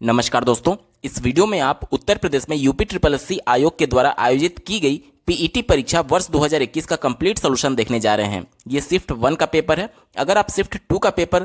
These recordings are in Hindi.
नमस्कार दोस्तों, इस वीडियो में आप उत्तर प्रदेश में यूपी ट्रिपल एससी आयोग के द्वारा आयोजित की गई पीईटी परीक्षा वर्ष 2021 का कंप्लीट सॉल्यूशन देखने जा रहे हैं। ये शिफ्ट 1 का पेपर है। अगर आप शिफ्ट 2 का पेपर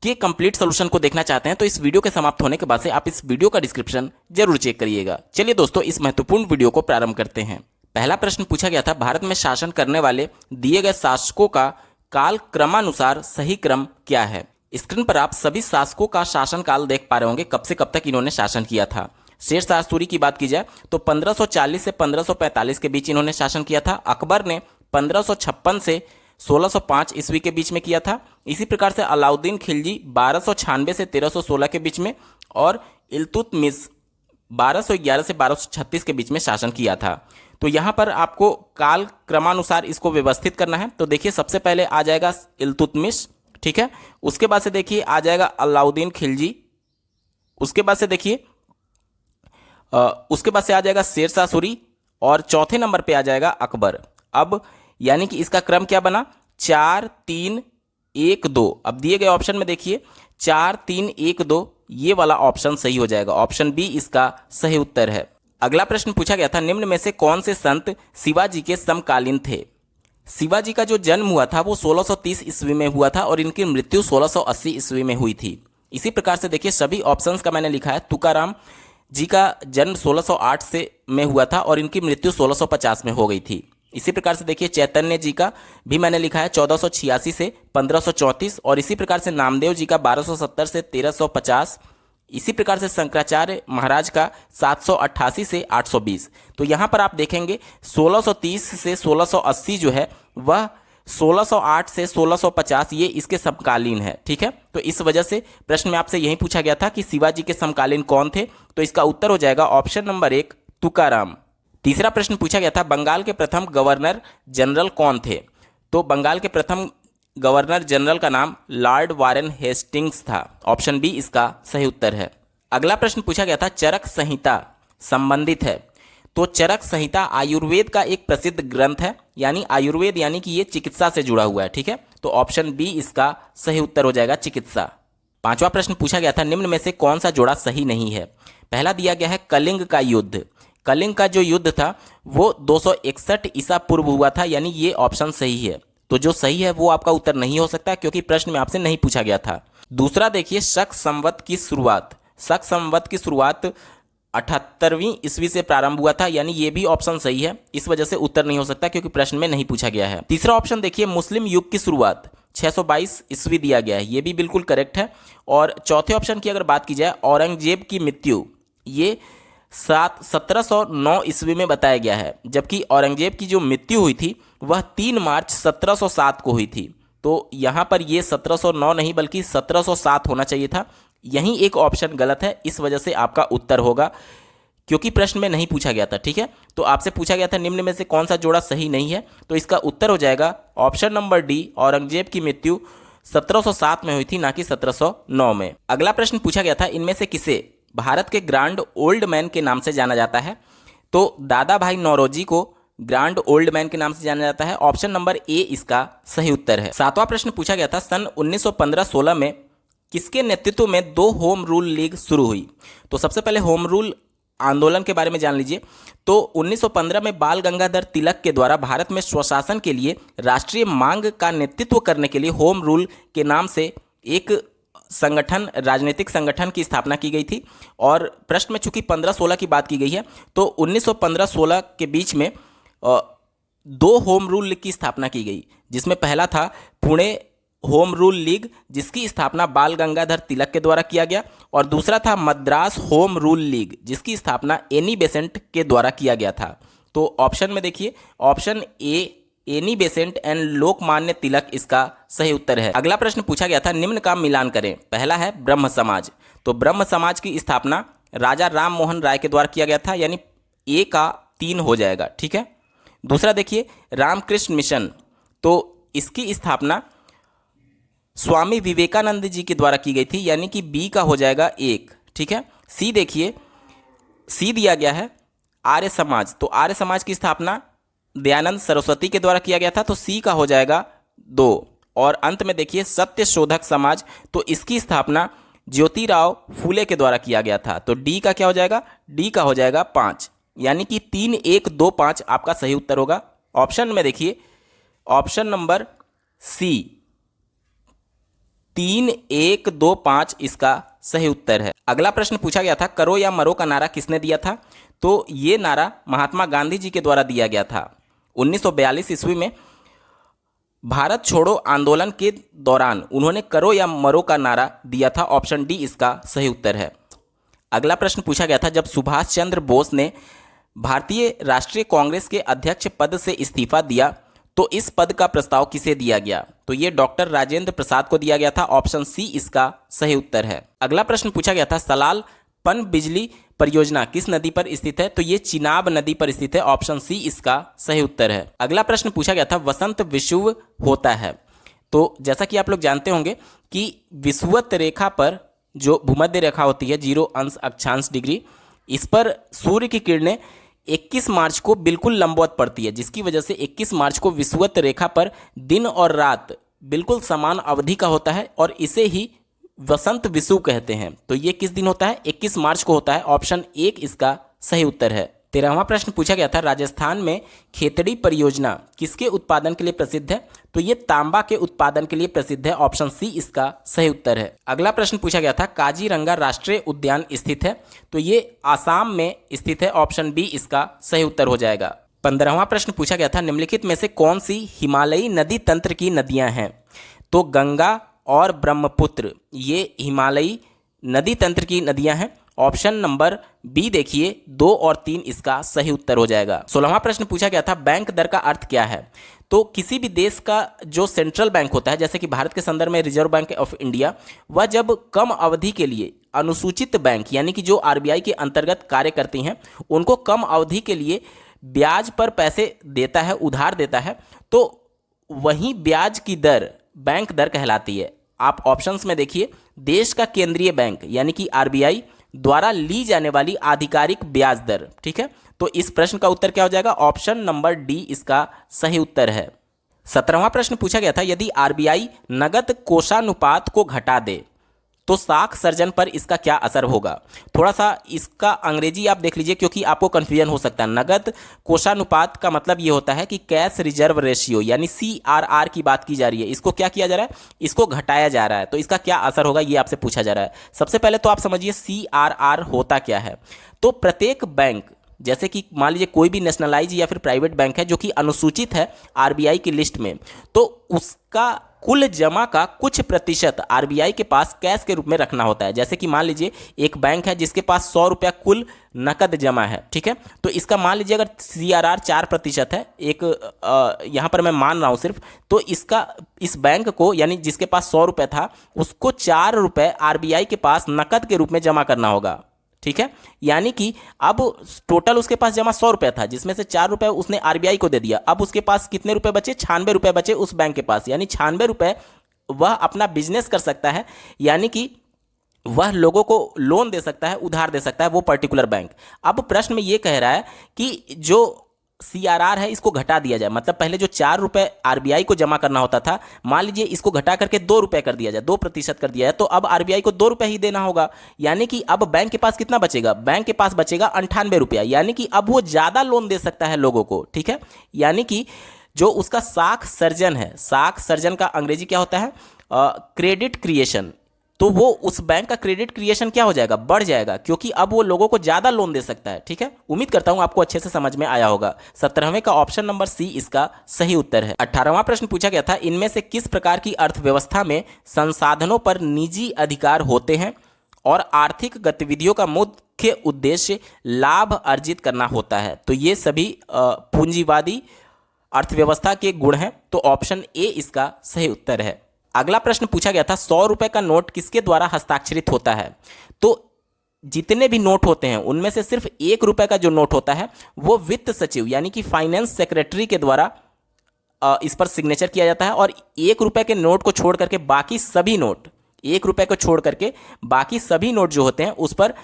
के कंप्लीट सॉल्यूशन को देखना चाहते हैं तो इस वीडियो के समाप्त होने के बाद से आप इस वीडियो का डिस्क्रिप्शन जरूर चेक करिएगा। चलिए दोस्तों, इस महत्वपूर्ण वीडियो को प्रारंभ करते हैं। पहला प्रश्न पूछा गया था, भारत में शासन करने वाले दिए गए शासकों का काल क्रमानुसार सही क्रम क्या है। स्क्रीन पर आप सभी शासकों का शासनकाल देख पा रहे होंगे, कब से कब तक इन्होंने शासन किया था। शेरशाह सूरी की बात की जाए तो 1540 से 1545 के बीच इन्होंने शासन किया था। अकबर ने 1556 से 1605 ईस्वी के बीच में किया था। इसी प्रकार से अलाउद्दीन खिलजी 1296 से 1316 के बीच में और इल्तुतमिश 1211 से 1236 के बीच में शासन किया था। तो यहाँ पर आपको काल क्रमानुसार इसको व्यवस्थित करना है। तो देखिए, सबसे पहले आ जाएगा इल्तुतमिश, ठीक है। उसके बाद से देखिए आ जाएगा अलाउद्दीन खिलजी। उसके बाद से देखिए उसके बाद से आ जाएगा शेरशाह सूरी और चौथे नंबर पे आ जाएगा अकबर। अब यानी कि इसका क्रम क्या बना, 4 3 1 2। अब दिए गए ऑप्शन में देखिए 4 3 1 2, ये वाला ऑप्शन सही हो जाएगा। ऑप्शन बी इसका सही उत्तर है। अगला प्रश्न पूछा गया था, निम्न में से कौन से संत शिवाजी के समकालीन थे। शिवाजी का जो जन्म हुआ था वो 1630 ईस्वी में हुआ था और इनकी मृत्यु 1680 ईस्वी में हुई थी। इसी प्रकार से देखिए सभी ऑप्शंस का मैंने लिखा है। तुकाराम जी का जन्म 1608 से में हुआ था और इनकी मृत्यु 1650 में हो गई थी। इसी प्रकार से देखिए चैतन्य जी का भी मैंने लिखा है 1486 से 1534 और इसी प्रकार से नामदेव जी का 1270 से 1350। इसी प्रकार से शंकराचार्य महाराज का 788 से 820। तो यहाँ पर आप देखेंगे 1630 से 1680 जो है वह 1608 से 1650 ये इसके समकालीन है, ठीक है। तो इस वजह से प्रश्न में आपसे यही पूछा गया था कि शिवाजी के समकालीन कौन थे। तो इसका उत्तर हो जाएगा ऑप्शन नंबर 1 तुकाराम। तीसरा प्रश्न पूछा गया था, बंगाल के प्रथम गवर्नर जनरल कौन थे। तो बंगाल के प्रथम गवर्नर जनरल का नाम लॉर्ड वारेन हेस्टिंग्स था। ऑप्शन बी इसका सही उत्तर है। अगला प्रश्न पूछा गया था, चरक संहिता संबंधित है। तो चरक संहिता आयुर्वेद का एक प्रसिद्ध ग्रंथ है, यानी आयुर्वेद यानी कि ये चिकित्सा से जुड़ा हुआ है, ठीक है। तो ऑप्शन बी इसका सही उत्तर हो जाएगा, चिकित्सा। पांचवा प्रश्न पूछा गया था, निम्न में से कौन सा जोड़ा सही नहीं है। पहला दिया गया है कलिंग का युद्ध। कलिंग का जो युद्ध था वो 261 ईसा पूर्व हुआ था, यानी ये ऑप्शन सही है। तो जो सही है वो आपका उत्तर नहीं हो सकता क्योंकि प्रश्न में आपसे नहीं पूछा गया था। दूसरा देखिए शक संवत की शुरुआत। शक संवत की शुरुआत 78वीं ईस्वी से प्रारंभ हुआ था, यानी ये भी ऑप्शन सही है। इस वजह से उत्तर नहीं हो सकता क्योंकि प्रश्न में नहीं पूछा गया है। तीसरा ऑप्शन देखिए मुस्लिम युग की शुरुआत 622 ईस्वी दिया गया है, ये भी बिल्कुल करेक्ट है। और चौथे ऑप्शन की अगर बात की जाए औरंगजेब की मृत्यु, ये 1709 ईस्वी में बताया गया है, जबकि औरंगजेब की जो मृत्यु हुई थी वह 3 मार्च 1707 को हुई थी। तो यहाँ पर ये 1709 नहीं बल्कि 1707 होना चाहिए था। यहीं एक ऑप्शन गलत है, इस वजह से आपका उत्तर होगा क्योंकि प्रश्न में नहीं पूछा गया था, ठीक है। तो आपसे पूछा गया था निम्न में से कौन सा जोड़ा सही नहीं है। तो इसका उत्तर हो जाएगा ऑप्शन नंबर डी, औरंगजेब की मृत्यु 1707 में हुई थी, ना कि 1709 में। अगला प्रश्न पूछा गया था, इनमें से किसे भारत के ग्रांड ओल्ड मैन के नाम से जाना जाता है। तो दादा भाई नौरोजी को ग्रांड ओल्ड मैन के नाम से जाना जाता है। ऑप्शन नंबर ए इसका सही उत्तर है। सातवां प्रश्न पूछा गया था, सन 1915-16 में किसके नेतृत्व में 2 होम रूल लीग शुरू हुई। तो सबसे पहले होम रूल आंदोलन के बारे में जान लीजिए। तो 1915 में बाल गंगाधर तिलक के द्वारा भारत में स्वशासन के लिए राष्ट्रीय मांग का नेतृत्व करने के लिए होम रूल के नाम से एक संगठन, राजनीतिक संगठन की स्थापना की गई थी। और प्रश्न में चूंकि 15-16 की बात की गई है तो 1915-16 के बीच में 2 होम रूल लीग की स्थापना की गई, जिसमें पहला था पुणे होम रूल लीग, जिसकी स्थापना बाल गंगाधर तिलक के द्वारा किया गया, और दूसरा था मद्रास होम रूल लीग, जिसकी स्थापना एनी बेसेंट के द्वारा किया गया था। तो ऑप्शन में देखिए option A Annie Besant and Lokmanya Tilak इसका सही उत्तर है। अगला प्रश्न पूछा गया था, निम्न का मिलान करें। पहला है ब्रह्म समाज। तो ब्रह्म समाज की स्थापना राजा राम मोहन राय के द्वारा किया गया था, यानी ए का 3 हो जाएगा, ठीक है। दूसरा देखिए रामकृष्ण मिशन, तो इसकी स्थापना स्वामी विवेकानंद जी के द्वारा की गई थी, यानी कि बी का हो जाएगा 1, ठीक है। सी देखिए, सी दिया गया है आर्य समाज। तो आर्य समाज की स्थापना दयानंद सरस्वती के द्वारा किया गया था, तो सी का हो जाएगा 2। और अंत में देखिए सत्य शोधक समाज, तो इसकी स्थापना ज्योतिराव फूले के द्वारा किया गया था। तो डी का क्या हो जाएगा, डी का हो जाएगा 5, यानी कि 3125 आपका सही उत्तर होगा। ऑप्शन में देखिए, ऑप्शन नंबर सी 3125 इसका सही उत्तर है। अगला प्रश्न पूछा गया था, करो या मरो का नारा किसने दिया था? तो ये नारा महात्मा गांधी जी के द्वारा दिया गया था। 1942 ईस्वी में भारत छोड़ो आंदोलन के दौरान उन्होंने करो या मरो का नारा दिया था। ऑप्शन डी इसका सही उत्तर है। अगला प्रश्न पूछा गया था, जब सुभाष चंद्र बोस ने भारतीय राष्ट्रीय कांग्रेस के अध्यक्ष पद से इस्तीफा दिया तो इस पद का प्रस्ताव किसे दिया गया? तो ये डॉक्टर राजेंद्र प्रसाद को दिया गया था। ऑप्शन सी इसका सही उत्तर है। अगला प्रश्न पूछा गया था, सलाल पन बिजली परियोजना किस नदी पर स्थित है? तो ये चिनाब नदी पर स्थित है। ऑप्शन सी इसका सही उत्तर है। अगला प्रश्न पूछा गया था, वसंत विषुव होता है। तो जैसा कि आप लोग जानते होंगे कि विषुवत रेखा पर जो भूमध्य रेखा होती है 0 अंश अक्षांश डिग्री, इस पर सूर्य की किरणें 21 मार्च को बिल्कुल लंबवत पड़ती है, जिसकी वजह से 21 मार्च को विषुवत रेखा पर दिन और रात बिल्कुल समान अवधि का होता है और इसे ही वसंत विषुव कहते हैं। तो ये किस दिन होता है? 21 मार्च को होता है। ऑप्शन 1 इसका सही उत्तर है। 13वां प्रश्न पूछा गया था, राजस्थान में खेतड़ी परियोजना किसके उत्पादन के लिए प्रसिद्ध है? तो ये तांबा के उत्पादन के लिए प्रसिद्ध है। ऑप्शन सी इसका सही उत्तर है। अगला प्रश्न पूछा गया था, काजीरंगा राष्ट्रीय उद्यान स्थित है। तो ये आसाम में स्थित है। ऑप्शन बी इसका सही उत्तर हो जाएगा। 15वां प्रश्न पूछा गया था, निम्नलिखित में से कौन सी हिमालयी नदी तंत्र की नदियां हैं? तो गंगा और ब्रह्मपुत्र ये हिमालयी नदी तंत्र की नदियां हैं। ऑप्शन नंबर बी देखिए 2 और 3 इसका सही उत्तर हो जाएगा। 16वां प्रश्न पूछा गया था, बैंक दर का अर्थ क्या है? तो किसी भी देश का जो सेंट्रल बैंक होता है, जैसे कि भारत के संदर्भ में रिजर्व बैंक ऑफ इंडिया, वह जब कम अवधि के लिए अनुसूचित बैंक यानी कि जो आरबीआई के अंतर्गत कार्य करती हैं उनको कम अवधि के लिए ब्याज पर पैसे देता है, उधार देता है, तो वही ब्याज की दर बैंक दर कहलाती है। आप ऑप्शंस में देखिए, देश का केंद्रीय बैंक यानी कि आरबीआई द्वारा ली जाने वाली आधिकारिक ब्याज दर। ठीक है, तो इस प्रश्न का उत्तर क्या हो जाएगा? ऑप्शन नंबर डी इसका सही उत्तर है। 17वां प्रश्न पूछा गया था, यदि आरबीआई नगद कोषानुपात को घटा दे तो साख सर्जन पर इसका क्या असर होगा? थोड़ा सा इसका अंग्रेजी आप देख लीजिए क्योंकि आपको कंफ्यूजन हो सकता है। नगद कोषानुपात का मतलब ये होता है कि कैश रिजर्व रेशियो यानी CRR की बात की जा रही है। इसको क्या किया जा रहा है? इसको घटाया जा रहा है। तो इसका क्या असर होगा ये आपसे पूछा जा रहा है। सबसे पहले तो आप समझिए CRR होता क्या है। तो प्रत्येक बैंक, जैसे कि मान लीजिए कोई भी नेशनलाइज या फिर प्राइवेट बैंक है जो कि अनुसूचित है आरबीआई की लिस्ट में, तो उसका कुल जमा का कुछ प्रतिशत आरबीआई के पास कैश के रूप में रखना होता है। जैसे कि मान लीजिए एक बैंक है जिसके पास 100 रुपया कुल नकद जमा है। ठीक है, तो इसका मान लीजिए अगर CRR 4% है, एक यहाँ पर मैं मान रहा हूँ सिर्फ, तो इसका इस बैंक को यानी जिसके पास 100 रुपये था उसको 4 रुपये आरबीआई के पास नकद के रूप में जमा करना होगा। ठीक है, यानी कि अब टोटल उसके पास जमा 100 रुपये था, जिसमें से 4 रुपये उसने आरबीआई को दे दिया। अब उसके पास कितने रुपए बचे? 96 रुपये बचे उस बैंक के पास, यानी 96 रुपये वह अपना बिजनेस कर सकता है, यानी कि वह लोगों को लोन दे सकता है, उधार दे सकता है वो पर्टिकुलर बैंक। अब प्रश्न में ये कह रहा है कि जो CRR है इसको घटा दिया जाए, मतलब पहले जो 4 रुपये आरबीआई को जमा करना होता था, मान लीजिए इसको घटा करके 2 रुपये कर दिया जाए, 2% कर दिया जाए, तो अब आरबीआई को 2 रुपये ही देना होगा। यानी कि अब बैंक के पास कितना बचेगा? बैंक के पास बचेगा 98 रुपया, यानी कि अब वो ज़्यादा लोन दे सकता है लोगों को। ठीक है, यानी कि जो उसका साख सर्जन है, साख सर्जन का अंग्रेजी क्या होता है? Credit creation. तो वो उस बैंक का क्रेडिट क्रिएशन क्या हो जाएगा? बढ़ जाएगा, क्योंकि अब वो लोगों को ज़्यादा लोन दे सकता है। ठीक है, उम्मीद करता हूं आपको अच्छे से समझ में आया होगा। 17वें का ऑप्शन नंबर सी इसका सही उत्तर है। 18वां प्रश्न पूछा गया था, इनमें से किस प्रकार की अर्थव्यवस्था में संसाधनों पर निजी अधिकार होते हैं और आर्थिक गतिविधियों का मुख्य उद्देश्य लाभ अर्जित करना होता है? तो ये सभी पूंजीवादी अर्थव्यवस्था के गुण हैं। तो ऑप्शन ए इसका सही उत्तर है। अगला प्रश्न पूछा गया था, 100 रुपये का नोट किसके द्वारा हस्ताक्षरित होता है? तो जितने भी नोट होते हैं उनमें से सिर्फ 1 रुपये का जो नोट होता है वो वित्त सचिव यानी कि फाइनेंस सेक्रेटरी के द्वारा इस पर सिग्नेचर किया जाता है। और 1 रुपये के नोट को छोड़ करके बाकी सभी नोट, 1 रुपये को छोड़ करके बाकी सभी नोट जो होते हैं उस पर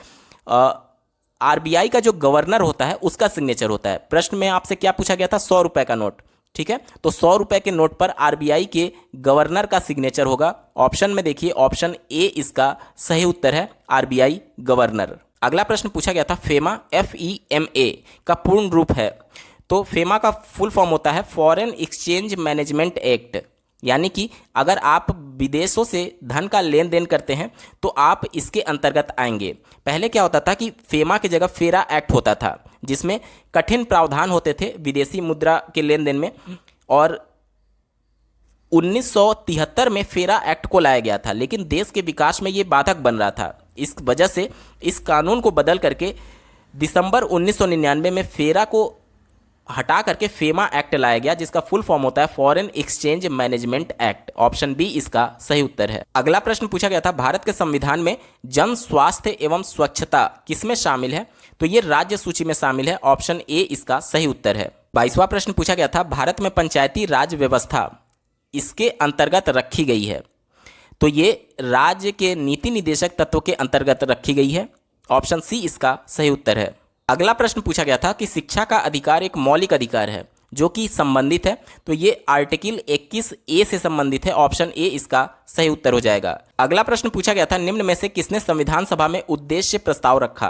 आरबीआई का जो गवर्नर होता है उसका सिग्नेचर होता है। प्रश्न में आपसे क्या पूछा गया था? 100 रुपये का नोट, ठीक है। तो 100 रुपए के नोट पर आरबीआई के गवर्नर का सिग्नेचर होगा। ऑप्शन में देखिए ऑप्शन ए इसका सही उत्तर है, आरबीआई गवर्नर। अगला प्रश्न पूछा गया था फेमा FEMA का पूर्ण रूप है। तो फेमा का फुल फॉर्म होता है फॉरेन एक्सचेंज मैनेजमेंट एक्ट, यानी कि अगर आप विदेशों से धन का लेन देन करते हैं तो आप इसके अंतर्गत आएंगे। पहले क्या होता था कि फेमा की जगह फेरा एक्ट होता था, जिसमें कठिन प्रावधान होते थे विदेशी मुद्रा के लेन देन में, और 1973 में फेरा एक्ट को लाया गया था, लेकिन देश के विकास में ये बाधक बन रहा था। इस वजह से इस कानून को बदल करके दिसंबर 1999 में फेरा को हटा करके फेमा एक्ट लाया गया, जिसका फुल फॉर्म होता है foreign exchange management act. Option B इसका सही उत्तर है। अगला प्रश्न पूछा गया था भारत के संविधान में जन स्वास्थ्य एवं स्वच्छता किसमें शामिल है। तो ये राज्य सूची में शामिल है। ऑप्शन ए इसका सही उत्तर है। 22वां प्रश्न पूछा गया था भारत में पंचायती राज व्यवस्था इसके अंतर्गत रखी गई है। तो ये राज्य के नीति निदेशक तत्व के अंतर्गत रखी गई है। ऑप्शन सी इसका सही उत्तर है। अगला प्रश्न पूछा गया था कि शिक्षा का अधिकार एक मौलिक अधिकार है जो कि संबंधित है। तो ये आर्टिकल 21A से संबंधित है। ऑप्शन ए इसका सही उत्तर हो जाएगा। अगला प्रश्न पूछा गया था निम्न में से किसने संविधान सभा में उद्देश्य प्रस्ताव रखा।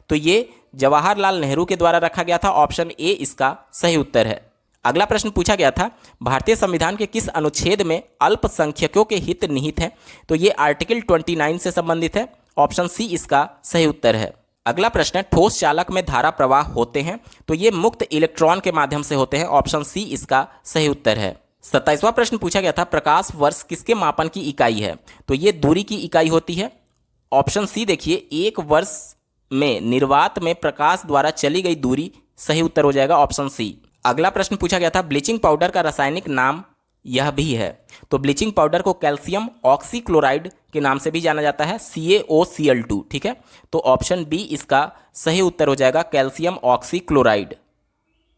तो ये जवाहरलाल नेहरू के द्वारा रखा गया था। ऑप्शन ए इसका सही उत्तर है। अगला प्रश्न पूछा गया था भारतीय संविधान के किस अनुच्छेद में अल्पसंख्यकों के हित निहित है। तो ये आर्टिकल 29 से संबंधित है। ऑप्शन सी इसका सही उत्तर है। अगला प्रश्न है ठोस चालक में धारा प्रवाह होते हैं। तो ये मुक्त इलेक्ट्रॉन के माध्यम से होते हैं। ऑप्शन सी इसका सही उत्तर है। 27वां प्रश्न पूछा गया था प्रकाश वर्ष किसके मापन की इकाई है। तो ये दूरी की इकाई होती है। ऑप्शन सी देखिए एक वर्ष में निर्वात में प्रकाश द्वारा चली गई दूरी सही उत्तर हो जाएगा। Option C. अगला प्रश्न पूछा गया था ब्लीचिंग पाउडर का रासायनिक नाम यह भी है। तो ब्लीचिंग पाउडर को कैल्शियम ऑक्सीक्लोराइड के नाम से भी जाना जाता है, CaOCl2। ठीक है, तो ऑप्शन बी इसका सही उत्तर हो जाएगा, कैल्शियम ऑक्सीक्लोराइड।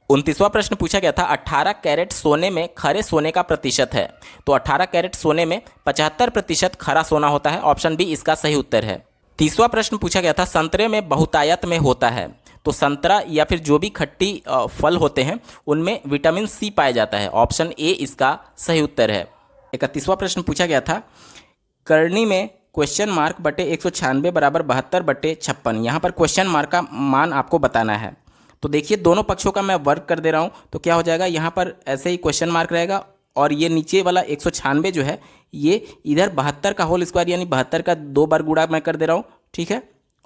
29वां प्रश्न पूछा गया था 18 कैरेट सोने में खरे सोने का प्रतिशत है। तो 18 कैरेट सोने में 75% खरा सोना होता है। ऑप्शन बी इसका सही उत्तर है। 30वां प्रश्न पूछा गया था संतरे में बहुतायत में होता है। तो संतरा या फिर जो भी खट्टी फल होते हैं उनमें विटामिन सी पाया जाता है। ऑप्शन ए इसका सही उत्तर है। 31वां प्रश्न पूछा गया था करनी में क्वेश्चन मार्क बटे 196 बराबर 72 बटे 56। यहाँ पर क्वेश्चन मार्क का मान आपको बताना है। तो देखिए दोनों पक्षों का मैं वर्क कर दे रहा हूँ। तो क्या हो जाएगा, यहाँ पर ऐसे ही क्वेश्चन मार्क रहेगा और ये नीचे वाला 196 जो है ये इधर 72 का होल स्क्वायर यानी 72 का 2 बार गुणा मैं कर दे रहा हूँ। ठीक है,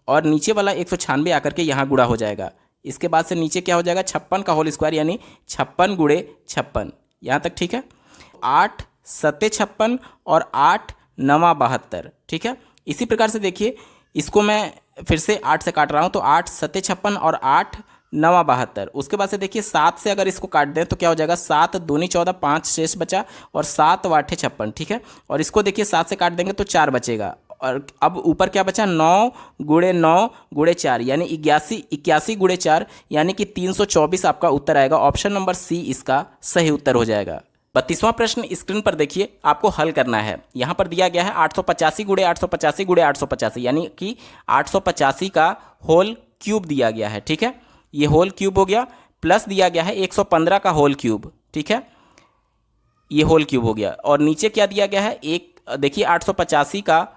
और नीचे वाला 196 आकर के यहाँ गुणा हो जाएगा। इसके बाद से नीचे क्या हो जाएगा 56 का होल स्क्वायर यानी 56 गुणे 56। यहाँ तक ठीक है। 8 सत्ते 56 और 8 नवा 72। ठीक है, इसी प्रकार से देखिए इसको मैं फिर से 8 से काट रहा हूँ। तो 8 सत्ते 56 और 8 नवा 72। उसके बाद से देखिए 7 से अगर इसको काट दें तो क्या हो जाएगा 7 दूनी 14, 5 शेष बचा और 7 वाठे 56। ठीक है, और इसको देखिए 7 से काट देंगे तो 4 बचेगा। और अब ऊपर क्या बचा 9 गुणे 9 गुणे 4 यानी 81 गुणे 4 यानी कि 324 आपका उत्तर आएगा। ऑप्शन नंबर सी इसका सही उत्तर हो जाएगा। 32वां प्रश्न स्क्रीन पर देखिए आपको हल करना है। यहाँ पर दिया गया है 885 गुणे 885 गुणे 885 यानी कि 885 का होल क्यूब दिया गया है। ठीक है, ये होल क्यूब हो गया, प्लस दिया गया है 115 का होल क्यूब। ठीक है, ये होल क्यूब हो गया और नीचे क्या दिया गया है एक देखिए 885 का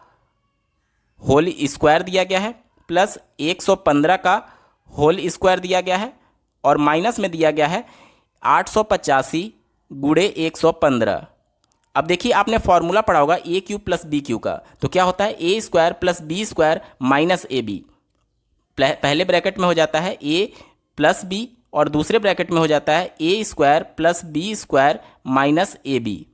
होल स्क्वायर दिया गया है प्लस 115 का होल स्क्वायर दिया गया है और माइनस में दिया गया है 885 गुणे 115। अब देखिए आपने फॉर्मूला पढ़ा होगा A cube plus B cube का। तो क्या होता है A square plus B square minus A B. पहले ब्रैकेट में हो जाता है ए प्लस बी और दूसरे ब्रैकेट में हो जाता है A square plus B square minus A B.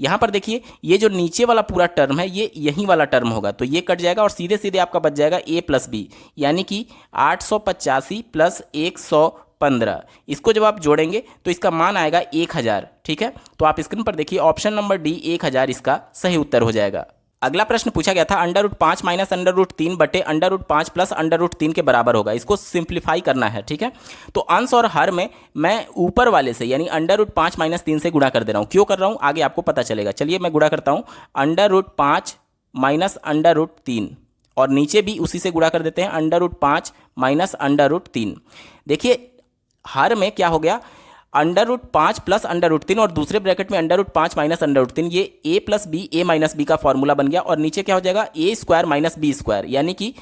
यहाँ पर देखिए ये जो नीचे वाला पूरा टर्म है ये यही वाला टर्म होगा, तो ये कट जाएगा और सीधे सीधे आपका बच जाएगा ए प्लस बी यानी कि 885 प्लस 115। इसको जब आप जोड़ेंगे तो इसका मान आएगा 1000। ठीक है, तो आप स्क्रीन पर देखिए ऑप्शन नंबर डी 1000 इसका सही उत्तर हो जाएगा। अगला प्रश्न पूछा गया था √5 माइनस √3 बटे √5 प्लस √3 के बराबर होगा। इसको सिंप्लीफाई करना है। ठीक है, तो अंश और हर में मैं ऊपर वाले से यानी √5 माइनस 3 से गुणा कर दे रहा हूँ। क्यों कर रहा हूँ आगे आपको पता चलेगा। चलिए मैं गुणा करता हूँ √5 माइनस √3 और नीचे भी उसी से गुणा कर देते हैं √5 माइनस √3। देखिए हर में क्या हो गया √5 प्लस √3 और दूसरे ब्रैकेट में √5 माइनस √3, ये a plus B a minus B का फॉर्मूला बन गया। और नीचे क्या हो जाएगा, a square minus B square, यानी कि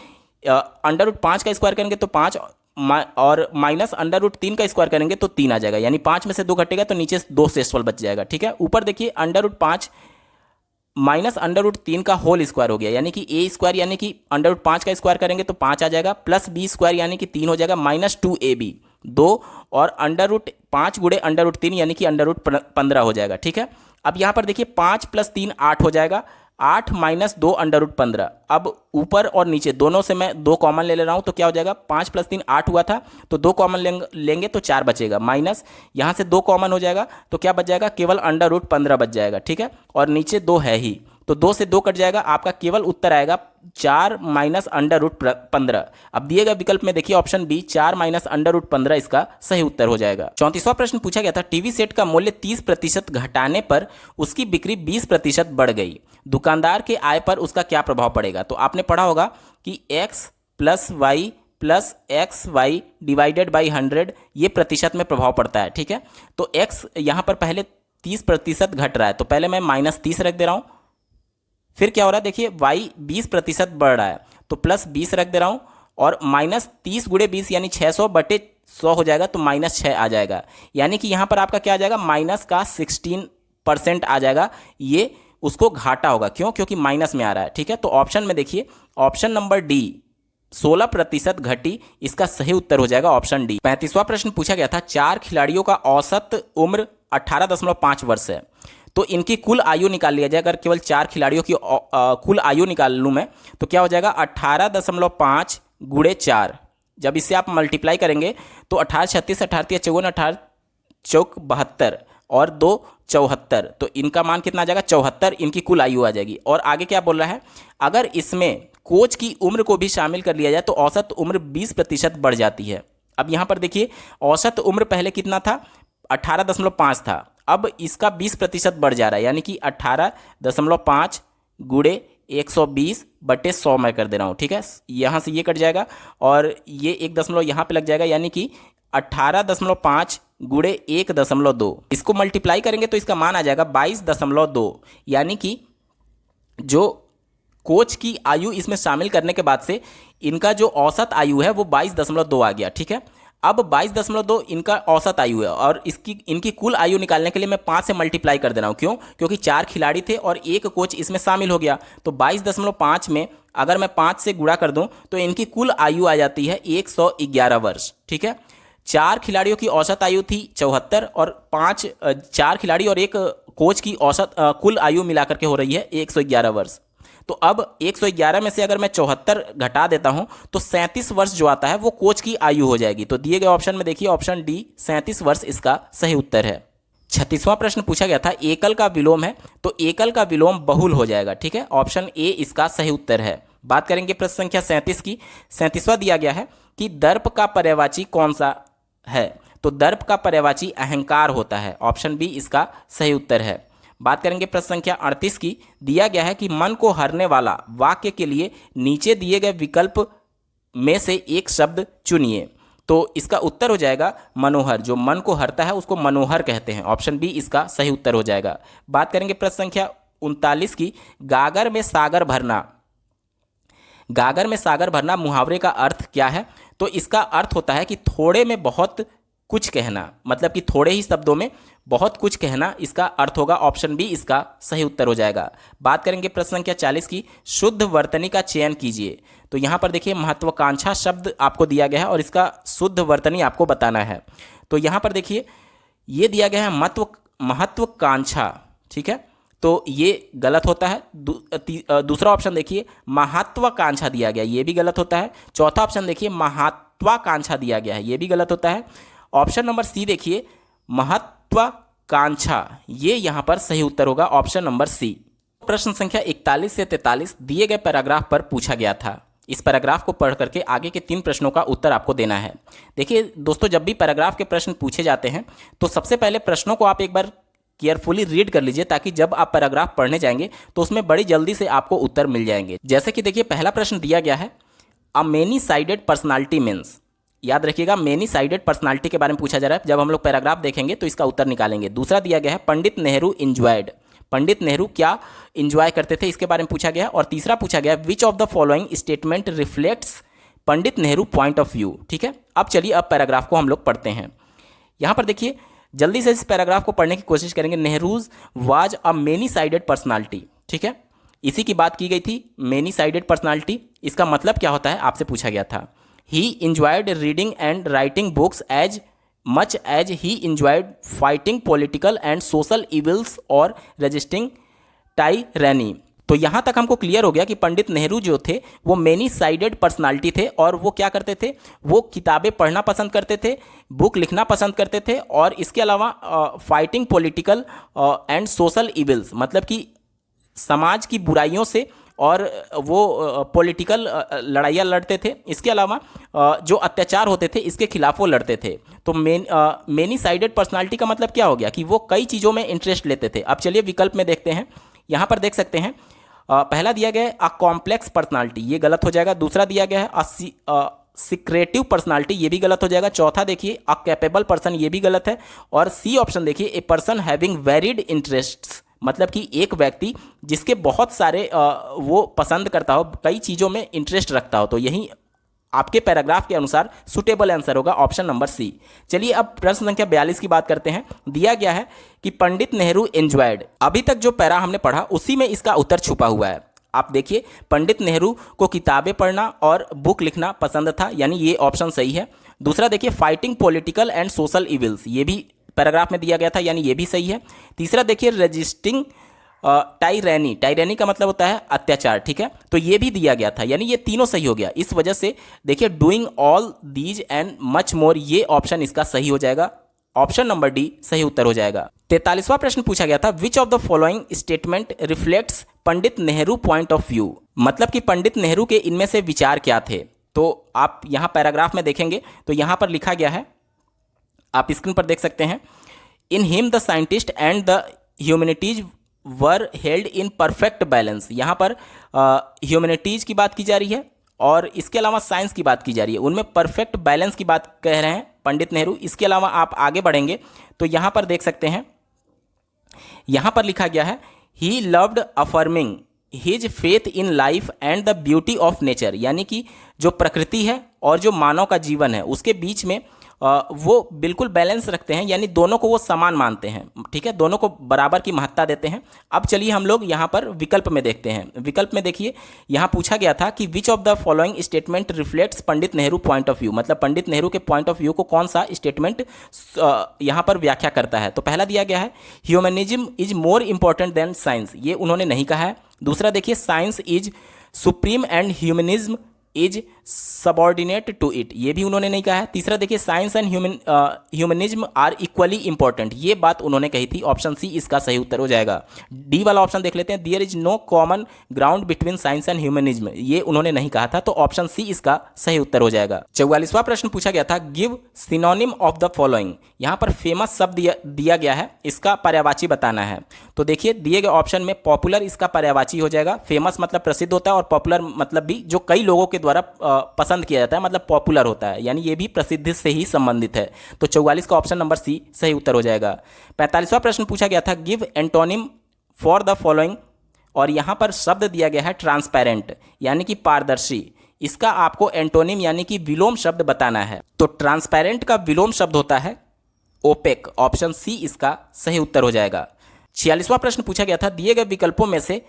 √5 का स्क्वायर करेंगे तो 5 और माइनस √3 का स्क्वायर करेंगे तो 3 आ जाएगा, यानी 5 में से 2 घटेगा तो नीचे 2 शेषफल बच जाएगा। ठीक है, ऊपर देखिए √5 माइनस √3 का होल स्क्वायर हो गया, यानी कि a स्क्वायर यानी कि √5 का स्क्वायर करेंगे तो 5 आ जाएगा, प्लस b स्क्वायर यानी कि 3 हो जाएगा, माइनस 2ab 2 और √5 गुणे √3 यानी कि √15 हो जाएगा। ठीक है, अब यहाँ पर देखिए 5 प्लस 3 8 हो जाएगा, 8 माइनस 2 √15। अब ऊपर और नीचे दोनों से मैं 2 कॉमन ले रहा हूँ तो क्या हो जाएगा, 5 प्लस 3 8 हुआ था तो 2 कॉमन लेंगे तो 4 बचेगा, माइनस यहाँ से 2 कॉमन हो जाएगा तो क्या बच जाएगा, केवल √15 बच जाएगा। ठीक है, और नीचे 2 है ही तो 2 से 2 कट जाएगा, आपका केवल उत्तर आएगा 4 माइनस √15। अब दिए गए विकल्प में देखिए ऑप्शन बी 4 माइनस √15 इसका सही उत्तर हो जाएगा। 34वां प्रश्न पूछा गया था, टीवी सेट का मूल्य 30% घटाने पर उसकी बिक्री 20% बढ़ गई, दुकानदार के आय पर उसका क्या प्रभाव पड़ेगा। तो आपने पढ़ा होगा कि x plus Y plus X Y divided by 100 ये प्रतिशत में प्रभाव पड़ता है। ठीक है, तो x यहाँ पर पहले 30% घट रहा है तो पहले मैं -30 रख दे रहा हूँ, फिर क्या हो रहा है देखिए y 20% बढ़ रहा है तो प्लस 20 रख दे रहा हूँ, और -30 गुणे 20 यानी 600/100 हो जाएगा तो -6 आ जाएगा, यानी कि यहाँ पर आपका क्या आ जाएगा, माइनस का 16% आ जाएगा, ये उसको घाटा होगा। क्यों, क्योंकि माइनस में आ रहा है। ठीक है, तो ऑप्शन में देखिए ऑप्शन नंबर डी 16% घटी, इसका सही उत्तर हो जाएगा ऑप्शन डी। 35वां प्रश्न पूछा गया था, 4 खिलाड़ियों का औसत उम्र 18.5 वर्ष है, तो इनकी कुल आयु निकाल लिया जाए। अगर केवल 4 खिलाड़ियों की कुल आयु निकाल लूँ मैं तो क्या हो जाएगा, 18.5 गुणे 4, जब इससे आप मल्टीप्लाई करेंगे तो 18 36 18 54 18 चौक 72 और 2 74, तो इनका मान कितना आ जाएगा, 74 इनकी कुल आयु आ जाएगी। और आगे क्या बोल रहा है, अगर इसमें कोच की उम्र को भी शामिल कर लिया जाए तो औसत उम्र 20% बढ़ जाती है। अब यहाँ पर देखिए औसत उम्र पहले कितना था, 18.5 था, अब इसका 20% बढ़ जा रहा है, यानी कि 18.5 गुणे 120/100 मैं कर दे रहा हूँ। ठीक है, यहाँ से ये कट जाएगा और ये 1 दशमलव यहाँ पे लग जाएगा, यानी कि 18.5 गुणे 1.2, इसको मल्टीप्लाई करेंगे तो इसका मान आ जाएगा 22.2, यानी कि जो कोच की आयु इसमें शामिल करने के बाद से इनका जो औसत आयु है वो 22.2 आ गया। ठीक है, अब 22.2 इनका औसत आयु है और इनकी कुल आयु निकालने के लिए मैं 5 से मल्टीप्लाई कर दे रहा हूँ। क्यों, क्योंकि 4 खिलाड़ी थे और एक कोच इसमें शामिल हो गया, तो 22.5 में अगर मैं 5 से गुणा कर दूं तो इनकी कुल आयु आ जाती है 111 वर्ष। ठीक है, 4 खिलाड़ियों की औसत आयु थी 74 और 4 खिलाड़ी और एक कोच की औसत कुल आयु मिलाकर के हो रही है 111 वर्ष। तो अब 111 में से अगर मैं 74 घटा देता हूं तो 37 वर्ष जो आता है वो कोच की आयु हो जाएगी। तो दिए गए ऑप्शन में देखिए ऑप्शन डी 37 वर्ष इसका सही उत्तर है। 36वां प्रश्न पूछा गया था, एकल का विलोम है तो एकल का विलोम बहुल हो जाएगा। ठीक है, ऑप्शन ए इसका सही उत्तर है। बात करेंगे प्रश्न संख्या 37 की। 37वां दिया गया है कि दर्प का पर्यायवाची कौन सा है, तो दर्प का पर्यायवाची अहंकार होता है, ऑप्शन बी इसका सही उत्तर है। बात करेंगे प्रश्न संख्या 38 की। दिया गया है कि मन को हरने वाला वाक्य के लिए नीचे दिए गए विकल्प में से एक शब्द चुनिए, तो इसका उत्तर हो जाएगा मनोहर। जो मन को हरता है उसको मनोहर कहते हैं, ऑप्शन बी इसका सही उत्तर हो जाएगा। बात करेंगे प्रश्न संख्या 39 की। गागर में सागर भरना, गागर में सागर भरना मुहावरे का अर्थ क्या है, तो इसका अर्थ होता है कि थोड़े में बहुत कुछ कहना, मतलब कि थोड़े ही शब्दों में बहुत कुछ कहना, इसका अर्थ होगा, ऑप्शन बी इसका सही उत्तर हो जाएगा। बात करेंगे प्रश्न संख्या 40 की। शुद्ध वर्तनी का चयन कीजिए, तो यहाँ पर देखिए महत्वाकांक्षा शब्द आपको दिया गया है और इसका शुद्ध वर्तनी आपको बताना है। तो यहाँ पर देखिए ये दिया गया है महत्वाकांक्षा, ठीक है, तो ये गलत होता है। दूसरा ऑप्शन देखिए महत्वाकांक्षा दिया गया, ये भी गलत होता है। चौथा ऑप्शन देखिए महत्वाकांक्षा दिया गया है, ये भी गलत होता है। ऑप्शन नंबर सी देखिए महत्वाकांक्षा, ये यहाँ पर सही उत्तर होगा, ऑप्शन नंबर सी। प्रश्न संख्या 41 से 43 दिए गए पैराग्राफ पर पूछा गया था। इस पैराग्राफ को पढ़ करके आगे के 3 प्रश्नों का उत्तर आपको देना है। देखिए दोस्तों, जब भी पैराग्राफ के प्रश्न पूछे जाते हैं तो सबसे पहले प्रश्नों को आप एक बार केयरफुली रीड कर लीजिए, ताकि जब आप पैराग्राफ पढ़ने जाएंगे तो उसमें बड़ी जल्दी से आपको उत्तर मिल जाएंगे। जैसे कि देखिए पहला प्रश्न दिया गया है, a many sided personality means, याद रखिएगा, मेनी साइडेड पर्सनालिटी के बारे में पूछा जा रहा है। जब हम लोग पैराग्राफ देखेंगे तो इसका उत्तर निकालेंगे। दूसरा दिया गया है पंडित नेहरू इंजॉयड, पंडित नेहरू क्या इंजॉय करते थे, इसके बारे में पूछा गया है। और तीसरा पूछा गया which of the following statement reflects Pandit Nehru point of view. ठीक है, अब चलिए अब पैराग्राफ को हम लोग पढ़ते हैं। यहाँ पर देखिए, जल्दी से इस पैराग्राफ को पढ़ने की कोशिश करेंगे। Nehru's was a many sided personality, ठीक है, इसी की बात की गई थी, मेनी साइडेड पर्सनालिटी। इसका मतलब क्या होता है आपसे पूछा गया था। He enjoyed reading and writing books as much as he enjoyed fighting political and social evils और रजिस्टिंग टाइरैनी। तो यहाँ तक हमको क्लियर हो गया कि पंडित नेहरू जो थे वो मेनी साइडेड पर्सनालिटी थे, और वो क्या करते थे, वो किताबें पढ़ना पसंद करते थे, बुक लिखना पसंद करते थे, और इसके अलावा fighting political and social evils, मतलब कि समाज की बुराइयों से, और वो पॉलिटिकल लड़ाइयाँ लड़ते थे। इसके अलावा जो अत्याचार होते थे इसके खिलाफ वो लड़ते थे। तो मेनी साइडेड पर्सनालिटी का मतलब क्या हो गया कि वो कई चीज़ों में इंटरेस्ट लेते थे। अब चलिए विकल्प में देखते हैं। यहाँ पर देख सकते हैं, पहला दिया गया है अ कॉम्प्लेक्स पर्सनालिटी, ये गलत हो जाएगा। दूसरा दिया गया है अ सीक्रेटिव पर्सनालिटी, ये भी गलत हो जाएगा। चौथा देखिए अ कैपेबल पर्सन, ये भी गलत है। और सी ऑप्शन देखिए a person having varied interests, मतलब कि एक व्यक्ति जिसके बहुत सारे वो पसंद करता हो, कई चीज़ों में इंटरेस्ट रखता हो। तो यही आपके पैराग्राफ के अनुसार सुटेबल आंसर होगा ऑप्शन नंबर सी। चलिए अब प्रश्न संख्या 42 की बात करते हैं। दिया गया है कि पंडित नेहरू एंजॉयड, अभी तक जो पैरा हमने पढ़ा उसी में इसका उत्तर छुपा हुआ है। आप देखिए, पंडित नेहरू को किताबें पढ़ना और बुक लिखना पसंद था, यानी ये ऑप्शन सही है। दूसरा देखिए fighting political and social evils, ये भी पैराग्राफ में दिया गया था, यानी ये भी सही है। तीसरा देखिए रजिस्टिंग टाइरैनी, टाइरैनी का मतलब होता है अत्याचार, ठीक है, तो ये भी दिया गया था, यानी ये तीनों सही हो गया। इस वजह से देखिए doing all these and much more, ये ऑप्शन इसका सही हो जाएगा। ऑप्शन नंबर डी सही उत्तर हो जाएगा। 43वां प्रश्न पूछा गया था which of the following statement reflects Pandit Nehru point of view, मतलब कि पंडित नेहरू के इनमें से विचार क्या थे। तो आप यहाँ पैराग्राफ में देखेंगे तो यहाँ पर लिखा गया है, आप स्क्रीन पर देख सकते हैं, in him the scientist and the humanities were held in perfect balance. यहाँ पर ह्यूमैनिटीज की बात की जा रही है और इसके अलावा साइंस की बात की जा रही है, उनमें परफेक्ट बैलेंस की बात कह रहे हैं पंडित नेहरू। इसके अलावा आप आगे बढ़ेंगे तो यहाँ पर देख सकते हैं, यहाँ पर लिखा गया है he loved affirming his faith in life and the beauty of nature, यानी कि जो प्रकृति है और जो मानव का जीवन है उसके बीच में वो बिल्कुल बैलेंस रखते हैं, यानी दोनों को वो समान मानते हैं, ठीक है, दोनों को बराबर की महत्ता देते हैं। अब चलिए हम लोग यहाँ पर विकल्प में देखते हैं। विकल्प में देखिए, यहाँ पूछा गया था कि which of the following statement reflects Pandit Nehru point of view, मतलब पंडित नेहरू के पॉइंट ऑफ व्यू को कौन सा स्टेटमेंट यहाँ पर व्याख्या करता है। तो पहला दिया गया है humanism is more important than science, ये उन्होंने नहीं कहा है। दूसरा देखिए science is supreme and humanism is subordinate to it, ये भी उन्होंने नहीं कहा है। तीसरा देखिए science and humanism are equally important, ये बात उन्होंने कही थी। ऑप्शन सी इसका सही उत्तर हो जाएगा। डी वाला ऑप्शन देख लेते हैं, there is no common ground between science and humanism, ये उन्होंने नहीं कहा था, तो ऑप्शन सी इसका सही उत्तर हो जाएगा। 44वां प्रश्न पूछा गया था give synonym of the following, यहाँ पर फेमस शब्द दिया गया है, इसका पर्यायवाची बताना है। तो देखिए दिए गए ऑप्शन में पॉपुलर इसका पर्यायवाची हो जाएगा। फेमस मतलब प्रसिद्ध होता है और पॉपुलर मतलब भी जो कई लोगों के द्वारा पसंद किया जाता है, मतलब पॉपुलर होता है, यानी ये भी प्रसिद्धि से ही संबंधित है। तो 44 का ऑप्शन नंबर सी सही उत्तर हो जाएगा। 45वां प्रश्न पूछा गया था give antonym for the following, और यहाँ पर शब्द दिया गया है ट्रांसपेरेंट, यानी कि पारदर्शी। इसका आपको एंटोनिम यानी कि विलोम शब्द बताना है। तो ट्रांसपेरेंट का विलोम शब्द होता है ओपेक, ऑप्शन सी इसका सही उत्तर हो जाएगा। 46वां प्रश्न पूछा गया था दिए गए विकल्पों में से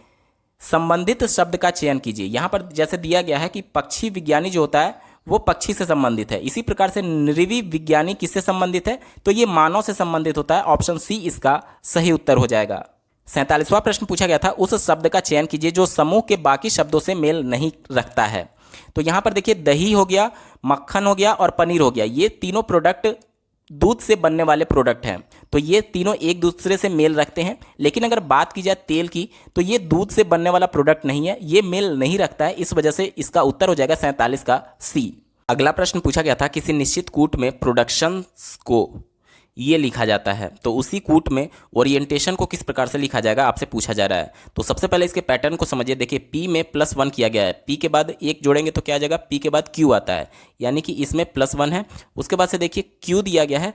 संबंधित शब्द का चयन कीजिए। यहाँ पर जैसे दिया गया है कि पक्षी विज्ञानी जो होता है वो पक्षी से संबंधित है, इसी प्रकार से नृवी विज्ञानी किससे संबंधित है, तो ये मानव से संबंधित होता है। ऑप्शन सी इसका सही उत्तर हो जाएगा। 47वां प्रश्न पूछा गया था उस शब्द का चयन कीजिए जो समूह के बाकी शब्दों से मेल नहीं रखता है। तो यहाँ पर देखिए दही हो गया, मक्खन हो गया और पनीर हो गया, ये तीनों प्रोडक्ट दूध से बनने वाले प्रोडक्ट हैं, तो ये तीनों एक दूसरे से मेल रखते हैं। लेकिन अगर बात की जाए तेल की तो ये दूध से बनने वाला प्रोडक्ट नहीं है, ये मेल नहीं रखता है, इस वजह से इसका उत्तर हो जाएगा 47 का सी। अगला प्रश्न पूछा गया था किसी निश्चित कूट में प्रोडक्शन को ये लिखा जाता है। तो उसी कूट में ओरिएंटेशन को किस प्रकार से लिखा जाएगा आपसे पूछा जा रहा है। तो सबसे पहले इसके पैटर्न को समझिए। देखिए P में +1 किया गया है, P के बाद 1 जोड़ेंगे तो क्या आ जाएगा, P के बाद Q आता है, यानी कि इसमें +1 है। उसके बाद से देखिए Q दिया गया है,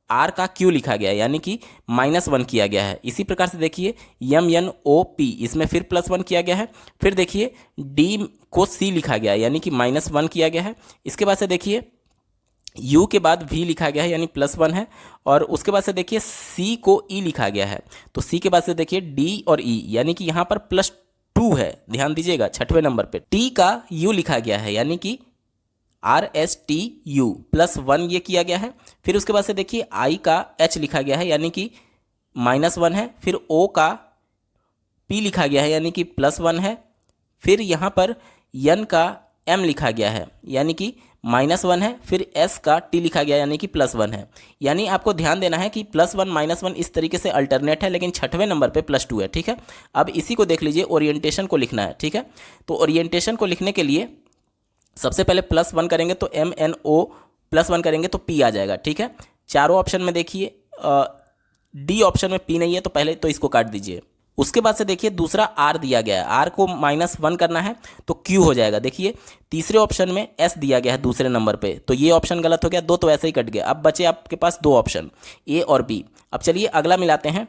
R का Q लिखा गया है, यानी कि -1 किया गया है। इसी प्रकार से देखिए MNOP, इसमें फिर +1 किया गया है। फिर देखिए D को C लिखा गया है, यानी कि -1 किया गया है। इसके बाद से देखिए U के बाद V लिखा गया है, यानी +1 है। और उसके बाद से देखिए C को E लिखा गया है, तो C के बाद से देखिए D और E, यानी कि यहाँ पर +2 है, ध्यान दीजिएगा। 6वें नंबर पे T का U लिखा गया है, यानी कि RSTU +1 ये किया गया है। फिर उसके बाद से देखिए I का H लिखा गया है, यानी कि -1 है। फिर O का P लिखा गया है, यानी कि +1 है। फिर यहाँ पर N का M लिखा गया है, यानी कि -1 है। फिर S का T लिखा गया, यानी कि +1 है। यानी आपको ध्यान देना है कि +1 -1 इस तरीके से अल्टरनेट है, लेकिन 6वें नंबर पे +2 है, ठीक है। अब इसी को देख लीजिए, ओरिएंटेशन को लिखना है, ठीक है। तो ओरिएंटेशन को लिखने के लिए सबसे पहले +1 करेंगे तो MNO, +1 करेंगे तो P आ जाएगा, ठीक है। चारों ऑप्शन में देखिए D ऑप्शन में P नहीं है, तो पहले तो इसको काट दीजिए। उसके बाद से देखिए दूसरा R दिया गया है, R को -1 करना है तो Q हो जाएगा। देखिए तीसरे ऑप्शन में S दिया गया है दूसरे नंबर पे, तो ये ऑप्शन गलत हो गया, 2 तो ऐसे ही कट गया। अब बचे आपके पास 2 ऑप्शन, A और B। अब चलिए अगला मिलाते हैं।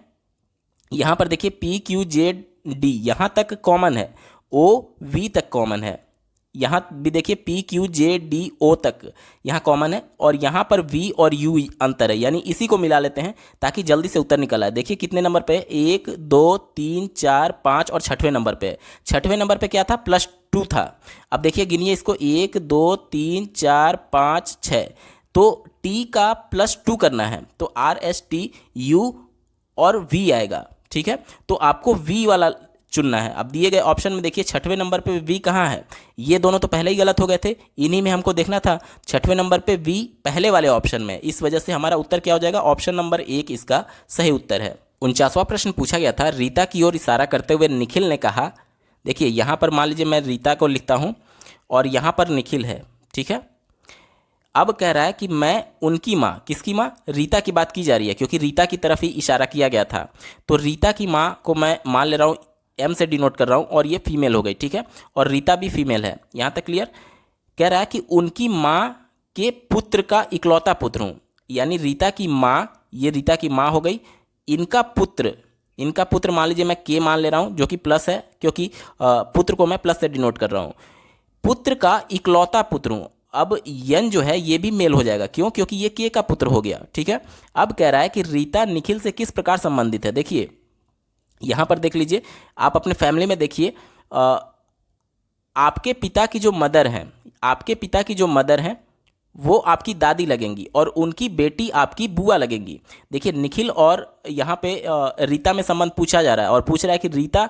यहाँ पर देखिए PQZD यहाँ तक कॉमन है, OV तक कॉमन है, यहाँ भी देखिए PQJDO तक यहाँ कॉमन है, और यहाँ पर V और U अंतर है, यानी इसी को मिला लेते हैं ताकि जल्दी से उत्तर निकल आए। देखिए कितने नंबर पे, 1 2 3 4 5 और 6वें नंबर पे। 6वें नंबर पे क्या था, +2 था। अब देखिए गिनिए इसको, 1 2 3 4 5 6, तो T का +2 करना है तो RSTU और V आएगा, ठीक है। तो आपको V वाला चुनना है। अब दिए गए ऑप्शन में देखिए 6वें नंबर पे V कहाँ है, ये दोनों तो पहले ही गलत हो गए थे, इन्हीं में हमको देखना था। 6वें नंबर पे V पहले वाले ऑप्शन में, इस वजह से हमारा उत्तर क्या हो जाएगा, ऑप्शन नंबर 1 इसका सही उत्तर है। 49वां प्रश्न पूछा गया था, रीता की ओर इशारा करते हुए निखिल ने कहा। देखिए यहाँ पर मान लीजिए मैं रीता को लिखता हूँ और यहाँ पर निखिल है, ठीक है। अब कह रहा है कि मैं उनकी माँ, किसकी माँ, रीता की बात की जा रही है, क्योंकि रीता की तरफ ही इशारा किया गया था। तो रीता की माँ को मैं मान ले रहा हूँ, M से डिनोट कर रहा हूँ, और ये फीमेल हो गई, ठीक है। और रीता भी फीमेल है, यहाँ तक क्लियर। कह रहा है कि उनकी माँ के पुत्र का इकलौता पुत्र हूँ, यानी रीता की माँ, ये रीता की माँ हो गई, इनका पुत्र मान लीजिए मैं K मान ले रहा हूँ, जो कि प्लस है, क्योंकि पुत्र को मैं प्लस से डिनोट कर रहा हूँ। पुत्र का इकलौता पुत्र हूँ, अब N जो है ये भी मेल हो जाएगा, क्यों, क्योंकि ये K का पुत्र हो गया, ठीक है। अब कह रहा है कि रीता निखिल से किस प्रकार संबंधित है। देखिए यहाँ पर देख लीजिए, आप अपने फैमिली में देखिए, आपके पिता की जो मदर हैं वो आपकी दादी लगेंगी, और उनकी बेटी आपकी बुआ लगेंगी। देखिए निखिल और यहाँ पे रीता में संबंध पूछा जा रहा है, और पूछ रहा है कि रीता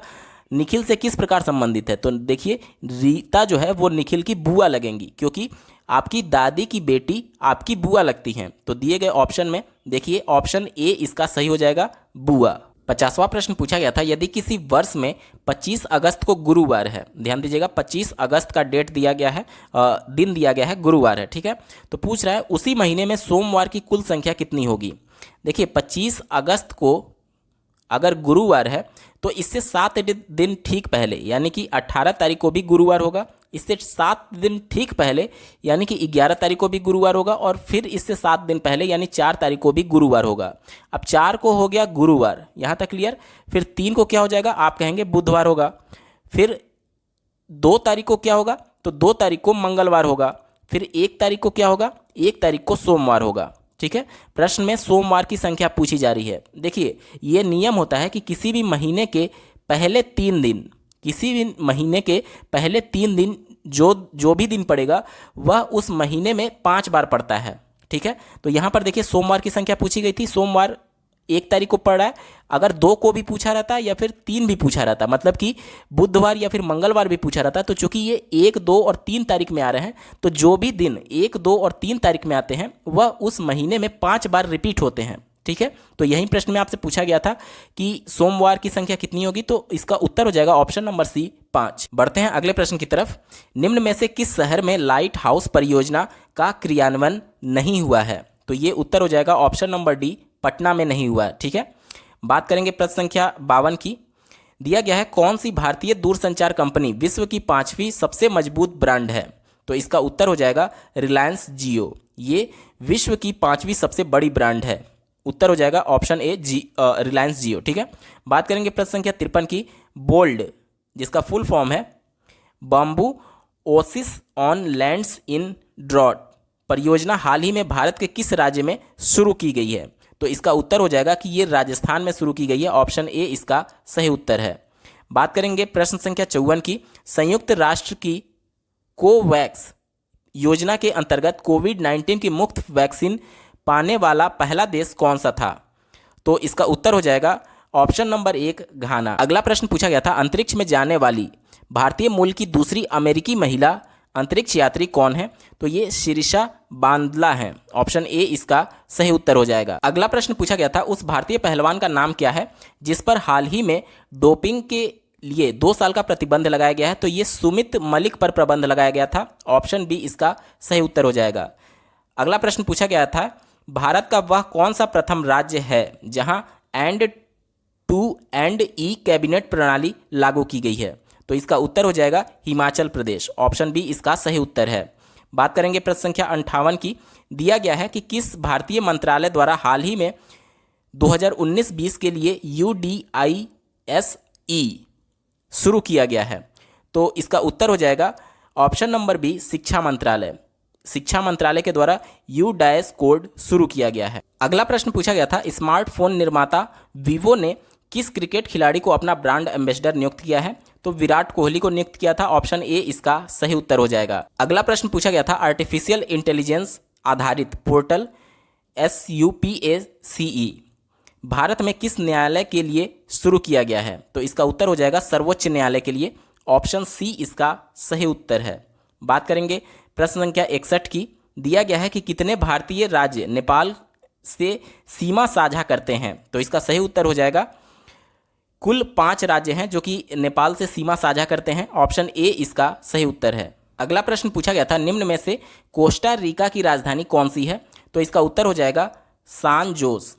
निखिल से किस प्रकार संबंधित है। तो देखिए रीता जो है वो निखिल की बुआ लगेंगी, क्योंकि आपकी दादी की बेटी आपकी बुआ लगती हैं। तो दिए गए ऑप्शन में देखिए ऑप्शन A इसका सही हो जाएगा, बुआ। 50वां प्रश्न पूछा गया था, यदि किसी वर्ष में 25 अगस्त को गुरुवार है, ध्यान दीजिएगा 25 अगस्त का डेट दिया गया है, दिन दिया गया है, गुरुवार है, ठीक है। तो पूछ रहा है उसी महीने में सोमवार की कुल संख्या कितनी होगी। देखिए 25 अगस्त को अगर गुरुवार है तो इससे 7 दिन ठीक पहले, यानी कि 18 तारीख को भी गुरुवार होगा, इससे 7 दिन ठीक पहले यानी कि 11 तारीख को भी गुरुवार होगा, और फिर इससे 7 दिन पहले यानी 4 तारीख को भी गुरुवार होगा। अब 4 को हो गया गुरुवार, यहाँ तक क्लियर। फिर 3 को क्या हो जाएगा, आप कहेंगे बुधवार होगा। फिर 2 तारीख को क्या होगा, तो 2 तारीख को मंगलवार होगा। फिर 1 तारीख को क्या होगा, 1 तारीख को सोमवार होगा, ठीक है। प्रश्न में सोमवार की संख्या पूछी जा रही है। देखिए ये नियम होता है कि किसी भी महीने के पहले 3 दिन जो भी दिन पड़ेगा वह उस महीने में 5 बार पड़ता है, ठीक है। तो यहाँ पर देखिए सोमवार की संख्या पूछी गई थी, सोमवार 1 तारीख को पड़ रहा है। अगर 2 को भी पूछा रहता या फिर 3 भी पूछा रहता, मतलब कि बुधवार या फिर मंगलवार भी पूछा रहता, तो चूंकि ये 1 2 और 3 तारीख में आ रहे हैं, तो जो भी दिन 1 2 और 3 तारीख में आते हैं वह उस महीने में 5 बार रिपीट होते हैं, ठीक है। तो यही प्रश्न में आपसे पूछा गया था कि सोमवार की संख्या कितनी होगी, तो इसका उत्तर हो जाएगा ऑप्शन नंबर C 5। बढ़ते हैं अगले प्रश्न की तरफ। निम्न में से किस शहर में लाइट हाउस परियोजना का क्रियान्वयन नहीं हुआ है। तो ये उत्तर हो जाएगा ऑप्शन नंबर डी, पटना में नहीं हुआ। ठीक है, बात करेंगे प्रश्न संख्या 52 की। दिया गया है कौन सी भारतीय दूरसंचार कंपनी विश्व की 5वीं सबसे मजबूत ब्रांड है? तो इसका उत्तर हो जाएगा रिलायंस जियो। ये विश्व की 5वीं सबसे बड़ी ब्रांड है। उत्तर हो जाएगा ऑप्शन ए, रिलायंस जियो। ठीक है, बात करेंगे प्रश्न संख्या 53 की। बोल्ड, जिसका फुल फॉर्म है bamboo oasis on lands in drought परियोजना, हाल ही में भारत के किस राज्य में शुरू की गई है? तो इसका उत्तर हो जाएगा कि ये राजस्थान में शुरू की गई है। ऑप्शन ए इसका सही उत्तर है। बात करेंगे प्रश्न संख्या 54 की। संयुक्त राष्ट्र की कोवैक्स योजना के अंतर्गत कोविड-19 की मुफ्त वैक्सीन पाने वाला पहला देश कौन सा था? तो इसका उत्तर हो जाएगा ऑप्शन नंबर 1, घाना। अगला प्रश्न पूछा गया था अंतरिक्ष में जाने वाली भारतीय मूल की दूसरी अमेरिकी महिला अंतरिक्ष यात्री कौन है? तो ये शिरीषा बांदला हैं। ऑप्शन ए इसका सही उत्तर हो जाएगा। अगला प्रश्न पूछा गया था उस भारतीय पहलवान का नाम क्या है जिस पर हाल ही में डोपिंग के लिए 2 साल का प्रतिबंध लगाया गया है? तो ये सुमित मलिक पर प्रतिबंध लगाया गया था। ऑप्शन बी इसका सही उत्तर हो जाएगा। अगला प्रश्न पूछा गया था भारत का वह कौन सा प्रथम राज्य है जहां end to end e cabinet प्रणाली लागू की गई है? तो इसका उत्तर हो जाएगा हिमाचल प्रदेश। ऑप्शन बी इसका सही उत्तर है। बात करेंगे प्रश्न संख्या 58 की। दिया गया है कि किस भारतीय मंत्रालय द्वारा हाल ही में 2019-20 के लिए UDISE शुरू किया गया है? तो इसका उत्तर हो जाएगा ऑप्शन नंबर बी, शिक्षा मंत्रालय। शिक्षा मंत्रालय के द्वारा UDISE कोड शुरू किया गया है। अगला प्रश्न पूछा गया था स्मार्टफोन निर्माता वीवो ने किस क्रिकेट खिलाड़ी को अपना ब्रांड एम्बेसडर नियुक्त किया है? तो विराट कोहली को नियुक्त किया था। ऑप्शन ए इसका सही उत्तर हो जाएगा। अगला प्रश्न पूछा गया था आर्टिफिशियल इंटेलिजेंस आधारित पोर्टल SUPACE भारत में किस न्यायालय के लिए शुरू किया गया है? तो इसका उत्तर हो जाएगा सर्वोच्च न्यायालय के लिए। ऑप्शन सी इसका सही उत्तर है। बात करेंगे प्रश्न संख्या 61 की। दिया गया है कि कितने भारतीय राज्य नेपाल से सीमा साझा करते हैं? तो इसका सही उत्तर हो जाएगा कुल 5 राज्य हैं जो कि नेपाल से सीमा साझा करते हैं। ऑप्शन ए इसका सही उत्तर है। अगला प्रश्न पूछा गया था निम्न में से कोस्टा रिका की राजधानी कौन सी है? तो इसका उत्तर हो जाएगा सान जोस।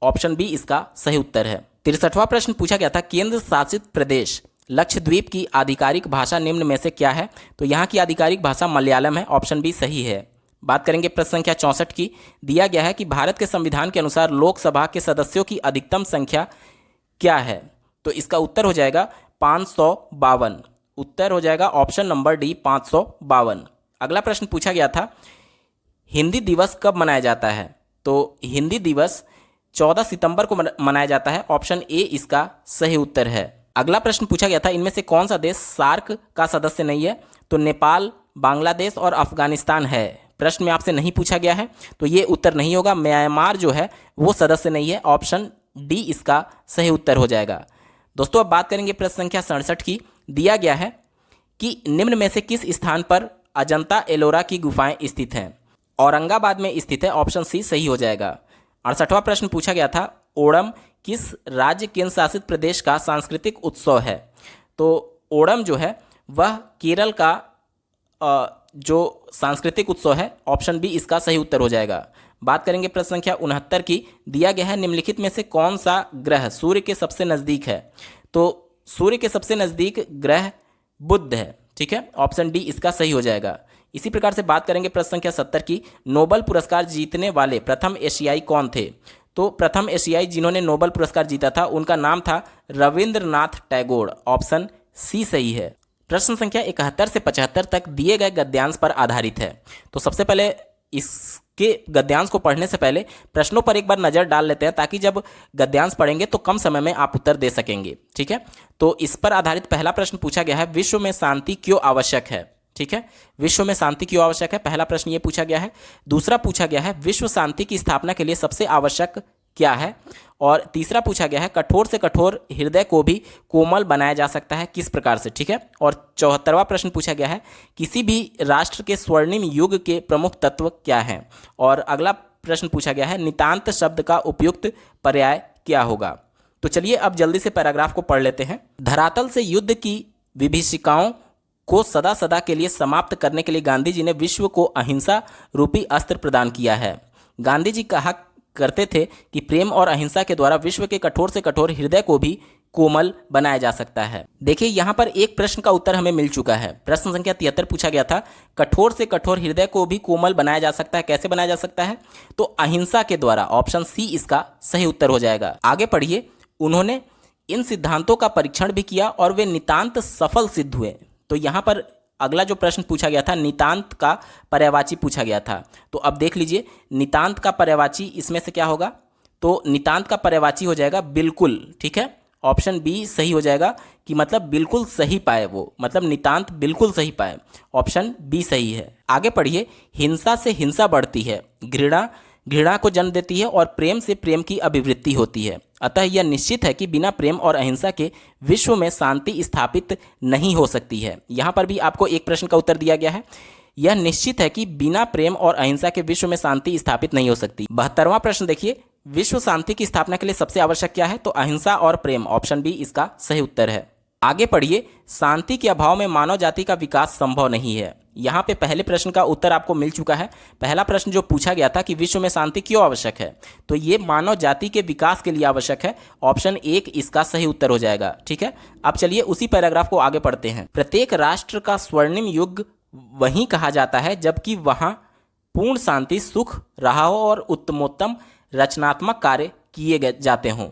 ऑप्शन बी इसका सही उत्तर है। 63वां प्रश्न पूछा गया था केंद्र शासित प्रदेश लक्षद्वीप की आधिकारिक भाषा निम्न में से क्या है? तो यहाँ की आधिकारिक भाषा मलयालम है। ऑप्शन बी सही है। बात करेंगे प्रश्न संख्या 64 की। दिया गया है कि भारत के संविधान के अनुसार लोकसभा के सदस्यों की अधिकतम संख्या क्या है? तो इसका उत्तर हो जाएगा 552। उत्तर हो जाएगा ऑप्शन नंबर डी, 552। अगला प्रश्न पूछा गया था हिंदी दिवस कब मनाया जाता है? तो हिंदी दिवस 14 सितंबर को मनाया जाता है। ऑप्शन ए इसका सही उत्तर है। अगला प्रश्न पूछा गया था इनमें से कौन सा देश सार्क का सदस्य नहीं है? तो नेपाल, बांग्लादेश और अफगानिस्तान है। प्रश्न में आपसे नहीं पूछा गया है तो ये उत्तर नहीं होगा। म्यांमार जो है वो सदस्य नहीं है। ऑप्शन डी इसका सही उत्तर हो जाएगा। दोस्तों अब बात करेंगे प्रश्न संख्या 67 की। दिया गया है कि निम्न में से किस स्थान पर अजंता एलोरा की गुफाएं स्थित हैं? औरंगाबाद में स्थित है। ऑप्शन सी सही हो जाएगा। 68वां प्रश्न पूछा गया था ओणम किस राज्य केंद्र शासित प्रदेश का सांस्कृतिक उत्सव है? तो ओणम जो है वह केरल का जो सांस्कृतिक उत्सव है। ऑप्शन बी इसका सही उत्तर हो जाएगा। बात करेंगे प्रश्न संख्या 69 की। दिया गया है निम्नलिखित में से कौन सा ग्रह सूर्य के सबसे नज़दीक है? तो सूर्य के सबसे नज़दीक ग्रह बुध है। ठीक है, ऑप्शन डी इसका सही हो जाएगा। इसी प्रकार से बात करेंगे प्रश्न संख्या 70 की। नोबेल पुरस्कार जीतने वाले प्रथम एशियाई कौन थे? तो प्रथम एशियाई जिन्होंने नोबेल पुरस्कार जीता था उनका नाम था रविंद्रनाथ टैगोर। ऑप्शन सी सही है। प्रश्न संख्या 71 से 75 तक दिए गए गद्यांश पर आधारित है। तो सबसे पहले इसके गद्यांश को पढ़ने से पहले प्रश्नों पर एक बार नज़र डाल लेते हैं ताकि जब गद्यांश पढ़ेंगे तो कम समय में आप उत्तर दे सकेंगे। ठीक है, तो इस पर आधारित पहला प्रश्न पूछा गया है विश्व में शांति क्यों आवश्यक है? ठीक है, विश्व में शांति क्यों आवश्यक है, पहला प्रश्न ये पूछा गया है। दूसरा पूछा गया है विश्व शांति की स्थापना के लिए सबसे आवश्यक क्या है? और तीसरा पूछा गया है कठोर से कठोर हृदय को भी कोमल बनाया जा सकता है किस प्रकार से? ठीक है, और 74वां प्रश्न पूछा गया है किसी भी राष्ट्र के स्वर्णिम युग के प्रमुख तत्व क्या हैं? और अगला प्रश्न पूछा गया है नितांत शब्द का उपयुक्त पर्याय क्या होगा? तो चलिए अब जल्दी से पैराग्राफ को पढ़ लेते हैं। धरातल से युद्ध की विभीषिकाओं को सदा सदा के लिए समाप्त करने के लिए गांधी जी ने विश्व को अहिंसा रूपी अस्त्र प्रदान किया है। गांधी जी कहा करते थे कि प्रेम और अहिंसा के द्वारा विश्व के कठोर से कठोर हृदय को भी कोमल बनाया जा सकता है। देखिए यहाँ पर एक प्रश्न का उत्तर हमें मिल चुका है। प्रश्न संख्या 73 पूछा गया था, कठोर से कठोर हृदय को भी कोमल बनाया जा सकता है, कैसे बनाया जा सकता है? तो अहिंसा के द्वारा, ऑप्शन सी इसका सही उत्तर हो जाएगा। आगे पढ़िए, उन्होंने इन सिद्धांतों का परीक्षण भी किया और वे नितांत सफल सिद्ध हुए। तो यहाँ पर अगला जो प्रश्न पूछा गया था, नितांत का पर्यायवाची पूछा गया था। तो अब देख लीजिए, नितांत का पर्यायवाची इसमें से क्या होगा? तो नितांत का पर्यायवाची हो जाएगा बिल्कुल। ठीक है, ऑप्शन बी सही हो जाएगा कि मतलब बिल्कुल सही पाए वो, मतलब नितांत बिल्कुल सही पाए, ऑप्शन बी सही है। आगे पढ़िए, हिंसा से हिंसा बढ़ती है, घृणा घृणा को जन्म देती है और प्रेम से प्रेम की अभिवृद्धि होती है। अतः यह निश्चित है कि बिना प्रेम और अहिंसा के विश्व में शांति स्थापित नहीं हो सकती है। यहाँ पर भी आपको एक प्रश्न का उत्तर दिया गया है, यह निश्चित है कि बिना प्रेम और अहिंसा के विश्व में शांति स्थापित नहीं हो सकती। 72वां प्रश्न देखिए, विश्व शांति की स्थापना के लिए सबसे आवश्यक क्या है? तो अहिंसा और प्रेम, ऑप्शन बी इसका सही उत्तर है। आगे पढ़िए, शांति के अभाव में मानव जाति का विकास संभव नहीं है। यहाँ पे पहले प्रश्न का उत्तर आपको मिल चुका है। पहला प्रश्न जो पूछा गया था कि विश्व में शांति क्यों आवश्यक है, तो ये मानव जाति के विकास के लिए आवश्यक है, ऑप्शन एक इसका सही उत्तर हो जाएगा। ठीक है, अब चलिए उसी पैराग्राफ को आगे पढ़ते हैं। प्रत्येक राष्ट्र का स्वर्णिम युग वहीं कहा जाता है जबकि वहाँ पूर्ण शांति, सुख रहा हो और उत्तमोत्तम रचनात्मक कार्य किए जाते हों।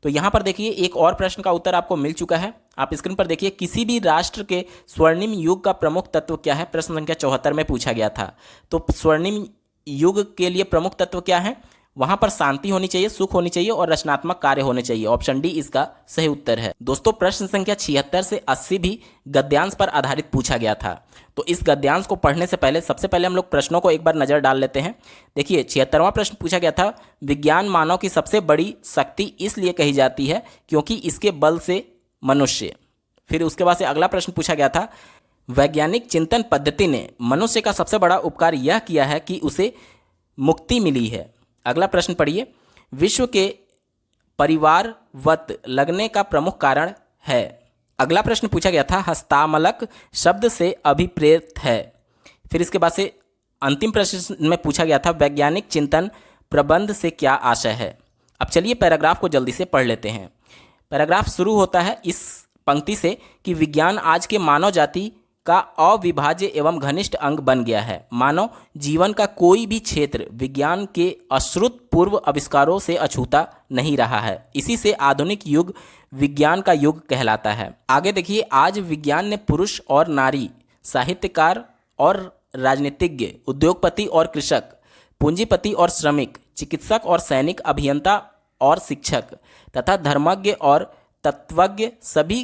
तो यहाँ पर देखिए एक और प्रश्न का उत्तर आपको मिल चुका है। आप स्क्रीन पर देखिए, किसी भी राष्ट्र के स्वर्णिम युग का प्रमुख तत्व क्या है? प्रश्न संख्या 74 में पूछा गया था। तो स्वर्णिम युग के लिए प्रमुख तत्व क्या है? वहां पर शांति होनी चाहिए, सुख होनी चाहिए और रचनात्मक कार्य होने चाहिए, ऑप्शन डी इसका सही उत्तर है। दोस्तों, प्रश्न संख्या 76 से 80 भी गद्यांश पर आधारित पूछा गया था। तो इस गद्यांश को पढ़ने से पहले सबसे पहले हम लोग प्रश्नों को एक बार नजर डाल लेते हैं। देखिए 76वां प्रश्न पूछा गया था, विज्ञान मानव की सबसे बड़ी शक्ति इसलिए कही जाती है क्योंकि इसके बल से मनुष्य। फिर उसके बाद से अगला प्रश्न पूछा गया था, वैज्ञानिक चिंतन पद्धति ने मनुष्य का सबसे बड़ा उपकार यह किया है कि उसे मुक्ति मिली है। अगला प्रश्न पढ़िए, विश्व के परिवारवत लगने का प्रमुख कारण है। अगला प्रश्न पूछा गया था, हस्तामलक शब्द से अभिप्रेत है। फिर इसके बाद से अंतिम प्रश्न में पूछा गया था, वैज्ञानिक चिंतन प्रबंध से क्या आशय है। अब चलिए पैराग्राफ को जल्दी से पढ़ लेते हैं। पैराग्राफ शुरू होता है इस पंक्ति से कि विज्ञान आज के मानव जाति का अविभाज्य एवं घनिष्ठ अंग बन गया है। मानव जीवन का कोई भी क्षेत्र विज्ञान के अश्रुत पूर्व आविष्कारों से अछूता नहीं रहा है। इसी से आधुनिक युग विज्ञान का युग कहलाता है। आगे देखिए, आज विज्ञान ने पुरुष और नारी, साहित्यकार और राजनीतिज्ञ, उद्योगपति और कृषक, पूंजीपति और श्रमिक, चिकित्सक और सैनिक, अभियंता और शिक्षक तथा धर्मज्ञ और तत्वज्ञ सभी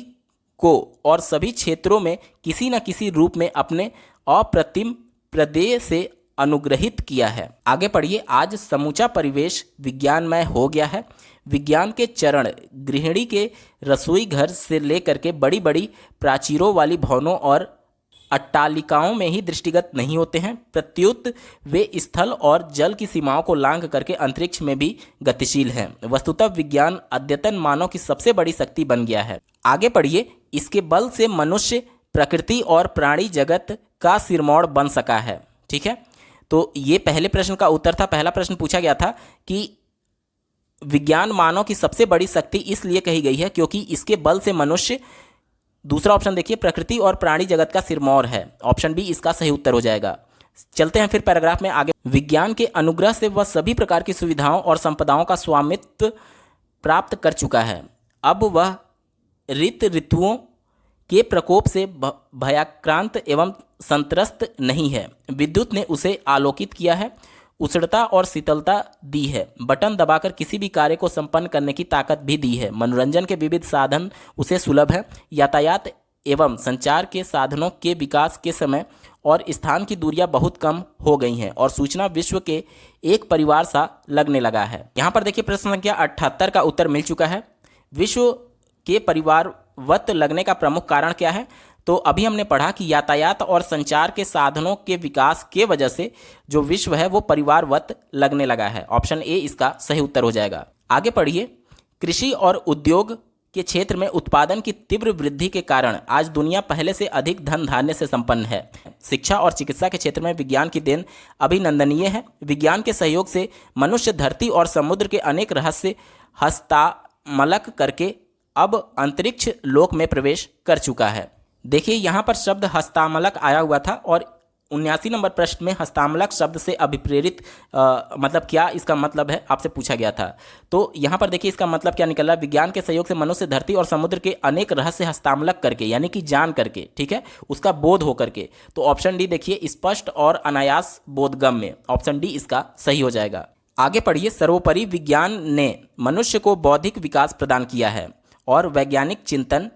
को और सभी क्षेत्रों में किसी न किसी रूप में अपने अप्रतिम प्रदेय से अनुग्रहित किया है। आगे पढ़िए, आज समूचा परिवेश विज्ञानमय हो गया है। विज्ञान के चरण गृहिणी के रसोई घर से लेकर के बड़ी बड़ी प्राचीरों वाली भवनों और अट्टालिकाओं में ही दृष्टिगत नहीं होते हैं, प्रत्युत वे स्थल और जल की सीमाओं को लांघ करके अंतरिक्ष में भी गतिशील हैं। वस्तुतः विज्ञान अद्यतन मानव की सबसे बड़ी शक्ति बन गया है। आगे पढ़िए, इसके बल से मनुष्य, प्रकृति और प्राणी जगत का सिरमौर बन सका है। ठीक है, तो ये पहले प्रश्न का उत्तर था। पहला प्रश्न पूछा गया था कि विज्ञान मानव की सबसे बड़ी शक्ति इसलिए कही गई है क्योंकि इसके बल से मनुष्य, दूसरा ऑप्शन देखिए, प्रकृति और प्राणी जगत का सिरमौर है, ऑप्शन बी इसका सही उत्तर हो जाएगा। चलते हैं फिर पैराग्राफ में आगे। विज्ञान के अनुग्रह से वह सभी प्रकार की सुविधाओं और संपदाओं का स्वामित्व प्राप्त कर चुका है। अब वह ऋतुओं के प्रकोप से भयाक्रांत एवं संत्रस्त नहीं है। विद्युत ने उसे आलोकित किया है, उष्णता और शीतलता दी है, बटन दबाकर किसी भी कार्य को संपन्न करने की ताकत भी दी है। मनोरंजन के विविध साधन उसे सुलभ है। यातायात एवं संचार के साधनों के विकास के समय और स्थान की दूरियां बहुत कम हो गई हैं और सूचना विश्व के एक परिवार सा लगने लगा है। यहाँ पर देखिए प्रश्न संख्या 78 का उत्तर मिल चुका है। विश्व के परिवारवत लगने का प्रमुख कारण क्या है? तो अभी हमने पढ़ा कि यातायात और संचार के साधनों के विकास के वजह से जो विश्व है वो परिवारवत लगने लगा है, ऑप्शन ए इसका सही उत्तर हो जाएगा। आगे पढ़िए, कृषि और उद्योग के क्षेत्र में उत्पादन की तीव्र वृद्धि के कारण आज दुनिया पहले से अधिक धन धान्य से संपन्न है। शिक्षा और चिकित्सा के क्षेत्र में विज्ञान की देन अभिनंदनीय है। विज्ञान के सहयोग से मनुष्य धरती और समुद्र के अनेक रहस्य हस्तामलक करके अब अंतरिक्ष लोक में प्रवेश कर चुका है। देखिए यहाँ पर शब्द हस्तामलक आया हुआ था और 79 नंबर प्रश्न में हस्तामलक शब्द से अभिप्रेरित मतलब क्या इसका मतलब है आपसे पूछा गया था। तो यहाँ पर देखिए इसका मतलब क्या निकल रहा है, विज्ञान के सहयोग से मनुष्य धरती और समुद्र के अनेक रहस्य हस्तामलक करके यानी कि जान करके, ठीक है, उसका बोध हो करके। तो ऑप्शन डी देखिए स्पष्ट और अनायास बोधगम्य, ऑप्शन डी इसका सही हो जाएगा। आगे पढ़िए, सर्वोपरि विज्ञान ने मनुष्य को बौद्धिक विकास प्रदान किया है और वैज्ञानिक चिंतन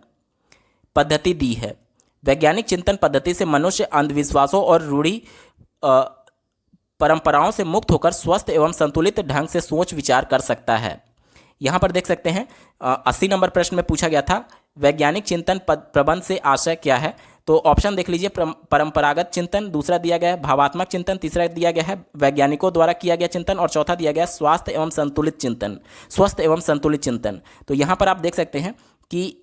पद्धति दी है। वैज्ञानिक चिंतन पद्धति से मनुष्य अंधविश्वासों और रूढ़ि परंपराओं से मुक्त होकर स्वस्थ एवं संतुलित ढंग से सोच विचार कर सकता है। यहाँ पर देख सकते हैं 80 नंबर प्रश्न में पूछा गया था वैज्ञानिक चिंतन प्रबंध से आशय क्या है। तो ऑप्शन देख लीजिए, परंपरागत चिंतन, दूसरा दिया गया है भावात्मक चिंतन, तीसरा दिया गया है वैज्ञानिकों द्वारा किया गया चिंतन और चौथा दिया गया स्वास्थ्य एवं संतुलित चिंतन, स्वस्थ एवं संतुलित चिंतन। तो यहाँ पर आप देख सकते हैं कि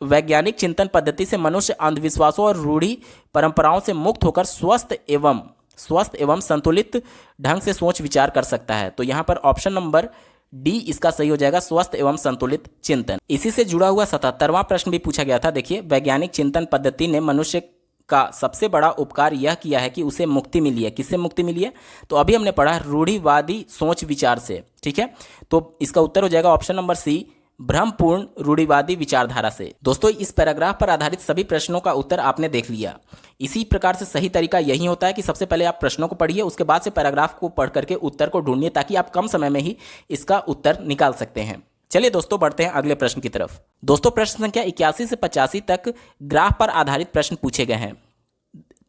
वैज्ञानिक चिंतन पद्धति से मनुष्य अंधविश्वासों और रूढ़ि परंपराओं से मुक्त होकर स्वस्थ एवं संतुलित ढंग से सोच विचार कर सकता है। तो यहाँ पर ऑप्शन नंबर डी इसका सही हो जाएगा, स्वस्थ एवं संतुलित चिंतन। इसी से जुड़ा हुआ 77वां प्रश्न भी पूछा गया था। देखिए, वैज्ञानिक चिंतन पद्धति ने मनुष्य का सबसे बड़ा उपकार यह किया है कि उसे मुक्ति मिली है। किससे मुक्ति मिली है? तो अभी हमने पढ़ा रूढ़िवादी सोच विचार से, ठीक है। तो इसका उत्तर हो जाएगा ऑप्शन नंबर सी, भ्रमपूर्ण रूढ़िवादी विचारधारा से। दोस्तों, इस पैराग्राफ पर आधारित सभी प्रश्नों का उत्तर आपने देख लिया। इसी प्रकार से सही तरीका यही होता है कि सबसे पहले आप प्रश्नों को पढ़िए, उसके बाद से पैराग्राफ को पढ़ करके उत्तर को ढूंढिए ताकि आप कम समय में ही इसका उत्तर निकाल सकते हैं। चलिए दोस्तों, बढ़ते हैं अगले प्रश्न की तरफ। दोस्तों, प्रश्न संख्या 81 से 85 तक ग्राफ पर आधारित प्रश्न पूछे गए हैं।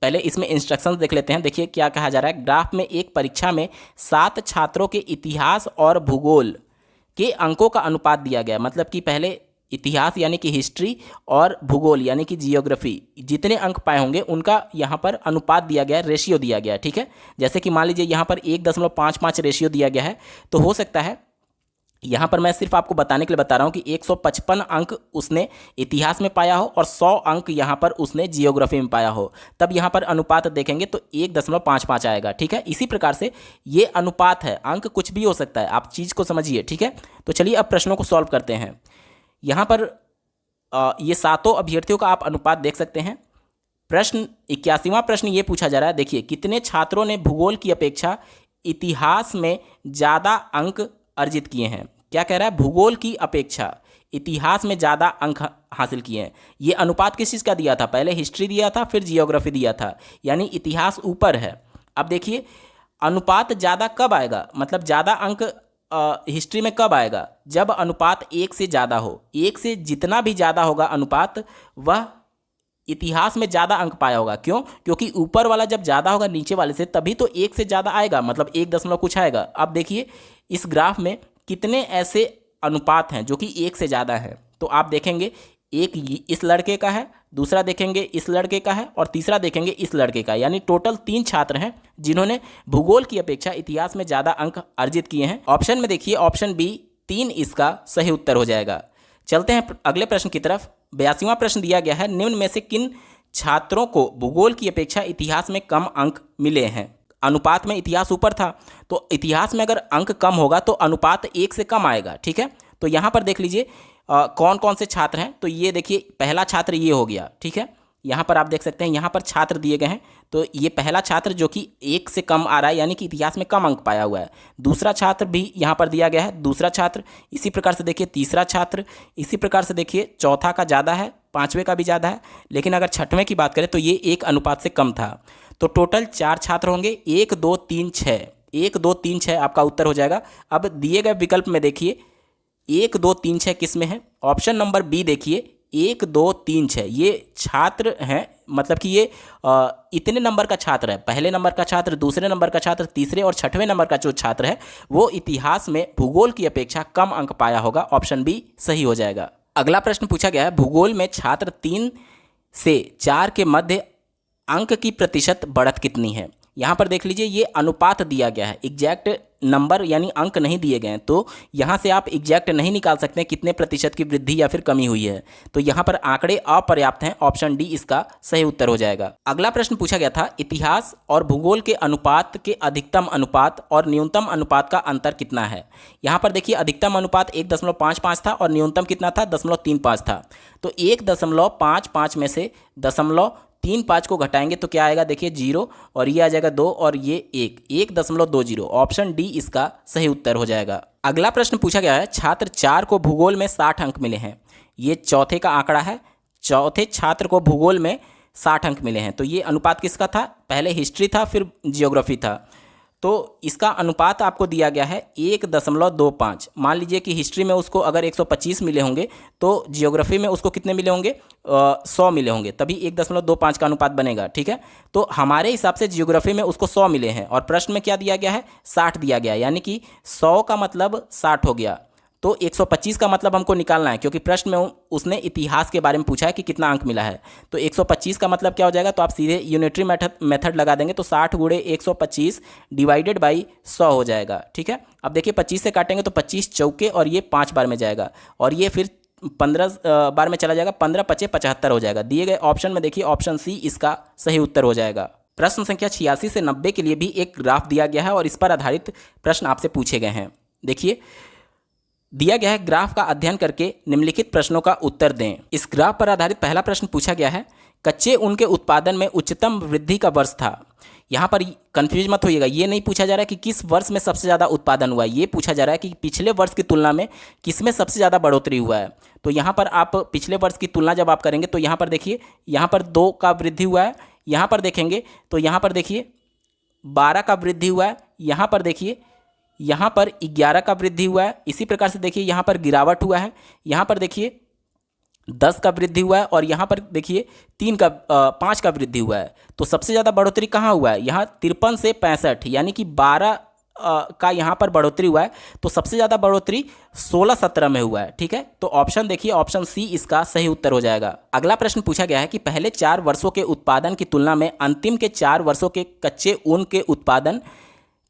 पहले इसमें इंस्ट्रक्शंस देख लेते हैं। देखिए क्या कहा जा रहा है। ग्राफ में एक परीक्षा में 7 छात्रों के इतिहास और भूगोल के अंकों का अनुपात दिया गया। मतलब कि पहले इतिहास यानी कि हिस्ट्री और भूगोल यानी कि जियोग्राफी जितने अंक पाए होंगे उनका यहाँ पर अनुपात दिया गया है, रेशियो दिया गया है, ठीक है। जैसे कि मान लीजिए यहाँ पर 1.55 रेशियो दिया गया है, तो हो सकता है यहाँ पर मैं सिर्फ आपको बताने के लिए बता रहा हूँ कि 155 अंक उसने इतिहास में पाया हो और 100 अंक यहाँ पर उसने जियोग्राफी में पाया हो, तब यहाँ पर अनुपात देखेंगे तो 1.55 आएगा, ठीक है। इसी प्रकार से ये अनुपात है, अंक कुछ भी हो सकता है, आप चीज़ को समझिए, ठीक है। तो चलिए अब प्रश्नों को सॉल्व करते हैं। यहाँ पर ये 7 अभ्यर्थियों का आप अनुपात देख सकते हैं। प्रश्न 81वां प्रश्न ये पूछा जा रहा है। देखिए, कितने छात्रों ने भूगोल की अपेक्षा इतिहास में ज़्यादा अंक अर्जित किए हैं? क्या कह रहा है? भूगोल की अपेक्षा इतिहास में ज़्यादा अंक हासिल किए हैं। ये अनुपात किस चीज़ का दिया था? पहले हिस्ट्री दिया था, फिर जियोग्राफी दिया था, यानी इतिहास ऊपर है। अब देखिए अनुपात ज़्यादा कब आएगा, मतलब ज़्यादा अंक हिस्ट्री में कब आएगा? जब अनुपात 1 से ज़्यादा हो। 1 से जितना भी ज़्यादा होगा अनुपात, वह इतिहास में ज़्यादा अंक पाया होगा। क्यों? क्योंकि ऊपर वाला जब ज़्यादा होगा नीचे वाले से, तभी तो 1 से ज़्यादा आएगा, मतलब 1 दशमलव कुछ आएगा। अब देखिए इस ग्राफ में कितने ऐसे अनुपात हैं जो कि 1 से ज़्यादा हैं। तो आप देखेंगे एक इस लड़के का है, दूसरा देखेंगे इस लड़के का है और तीसरा देखेंगे इस लड़के का, यानी टोटल 3 छात्र हैं जिन्होंने भूगोल की अपेक्षा इतिहास में ज़्यादा अंक अर्जित किए हैं। ऑप्शन में देखिए ऑप्शन बी 3 इसका सही उत्तर हो जाएगा। चलते हैं अगले प्रश्न की तरफ। 82वां प्रश्न दिया गया है, निम्न में से किन छात्रों को भूगोल की अपेक्षा इतिहास में कम अंक मिले हैं? अनुपात में इतिहास ऊपर था, तो इतिहास में अगर अंक कम होगा तो अनुपात 1 से कम आएगा, ठीक है। तो यहाँ पर देख लीजिए कौन कौन से छात्र हैं। तो ये देखिए पहला छात्र ये हो गया, ठीक है। यहाँ पर आप देख सकते हैं यहाँ पर छात्र दिए गए हैं, तो ये पहला छात्र जो कि 1 से कम आ रहा है, यानी कि इतिहास में कम अंक पाया हुआ है। दूसरा छात्र भी यहाँ पर दिया गया है, दूसरा छात्र। इसी प्रकार से देखिए तीसरा छात्र, इसी प्रकार से देखिए चौथा का ज़्यादा है, 5वें का भी ज़्यादा है, लेकिन अगर 6वें की बात करें तो ये 1 अनुपात से कम था। तो टोटल 4 छात्र होंगे, 1 2 3 6, 1 2 3 6 आपका उत्तर हो जाएगा। अब दिए गए विकल्प में देखिए 1 2 3 6 किस में है? ऑप्शन नंबर बी देखिए 1 2 3 6 ये छात्र हैं, मतलब कि ये इतने नंबर का छात्र है। पहले नंबर का छात्र, दूसरे नंबर का छात्र, तीसरे और 6वें नंबर का जो छात्र है वो इतिहास में भूगोल की अपेक्षा कम अंक पाया होगा। ऑप्शन बी सही हो जाएगा। अगला प्रश्न पूछा गया है, भूगोल में छात्र 3 से 4 के मध्य अंक की प्रतिशत बढ़त कितनी है? यहाँ पर देख लीजिए ये अनुपात दिया गया है, एग्जैक्ट नंबर यानी अंक नहीं दिए गए हैं, तो यहाँ से आप एग्जैक्ट नहीं निकाल सकते कितने प्रतिशत की वृद्धि या फिर कमी हुई है। तो यहाँ पर आंकड़े अपर्याप्त हैं, ऑप्शन डी इसका सही उत्तर हो जाएगा। अगला प्रश्न पूछा गया था, इतिहास और भूगोल के अनुपात के अधिकतम अनुपात और न्यूनतम अनुपात का अंतर कितना है। यहाँ पर देखिए अधिकतम अनुपात 1.55 था और न्यूनतम कितना था 0.35 था। तो 1.55 में से 0.35 को घटाएंगे तो क्या आएगा, देखिए 0 और ये आ जाएगा 2 और ये 1.20। ऑप्शन डी इसका सही उत्तर हो जाएगा। अगला प्रश्न पूछा गया है, छात्र 4 को भूगोल में 60 अंक मिले हैं। ये चौथे का आंकड़ा है, चौथे छात्र को भूगोल में 60 अंक मिले हैं। तो ये अनुपात किसका था, पहले हिस्ट्री था फिर जियोग्राफी था। तो इसका अनुपात आपको दिया गया है 1.25। मान लीजिए कि हिस्ट्री में उसको अगर 125 मिले होंगे तो जियोग्राफी में उसको कितने मिले होंगे, 100 मिले होंगे, तभी 1.25 का अनुपात बनेगा। ठीक है, तो हमारे हिसाब से जियोग्राफी में उसको 100 मिले हैं और प्रश्न में क्या दिया गया है, 60 दिया गया है, यानी कि 100 का मतलब 60 हो गया। तो 125 का मतलब हमको निकालना है, क्योंकि प्रश्न में उसने इतिहास के बारे में पूछा है कि कितना अंक मिला है। तो 125 का मतलब क्या हो जाएगा, तो आप सीधे यूनिटरी मेथड लगा देंगे, तो 60 गुणे 125 डिवाइडेड बाई 100 हो जाएगा। ठीक है, अब देखिए 25 से काटेंगे तो 25 चौके और ये 5 बार में जाएगा और ये फिर 15 बार में चला जाएगा, 15 × 5 = 75 हो जाएगा। दिए गए ऑप्शन में देखिए ऑप्शन सी इसका सही उत्तर हो जाएगा। प्रश्न संख्या 86 से 90 के लिए भी एक ग्राफ दिया गया है और इस पर आधारित प्रश्न आपसे पूछे गए हैं। देखिए दिया गया है, ग्राफ का अध्ययन करके निम्नलिखित प्रश्नों का उत्तर दें। इस ग्राफ पर आधारित पहला प्रश्न पूछा गया है, कच्चे ऊन के उत्पादन में उच्चतम वृद्धि का वर्ष था। यहाँ पर कंफ्यूज मत होइएगा, ये नहीं पूछा जा रहा है कि किस वर्ष में सबसे ज़्यादा उत्पादन हुआ है, ये पूछा जा रहा है कि पिछले वर्ष की तुलना में किस में सबसे ज़्यादा बढ़ोतरी हुआ है। तो यहाँ पर आप पिछले वर्ष की तुलना जब आप करेंगे तो यहाँ पर देखिए, यहाँ पर 2 का वृद्धि हुआ है, यहाँ पर देखेंगे तो यहाँ पर देखिए 12 का वृद्धि हुआ है, यहाँ पर देखिए यहाँ पर 11 का वृद्धि हुआ है। इसी प्रकार से देखिए यहाँ पर गिरावट हुआ है, यहाँ पर देखिए 10 का वृद्धि हुआ है और यहाँ पर देखिए 5 का वृद्धि हुआ है। तो सबसे ज़्यादा बढ़ोतरी कहाँ हुआ है, यहाँ 53 से 65 यानी कि 12 का यहाँ पर बढ़ोतरी हुआ है। तो सबसे ज़्यादा बढ़ोतरी 16-17 में हुआ है। ठीक है, तो ऑप्शन देखिए ऑप्शन सी इसका सही उत्तर हो जाएगा। अगला प्रश्न पूछा गया है कि पहले 4 वर्षों के उत्पादन की तुलना में अंतिम के 4 वर्षों के कच्चे ऊन के उत्पादन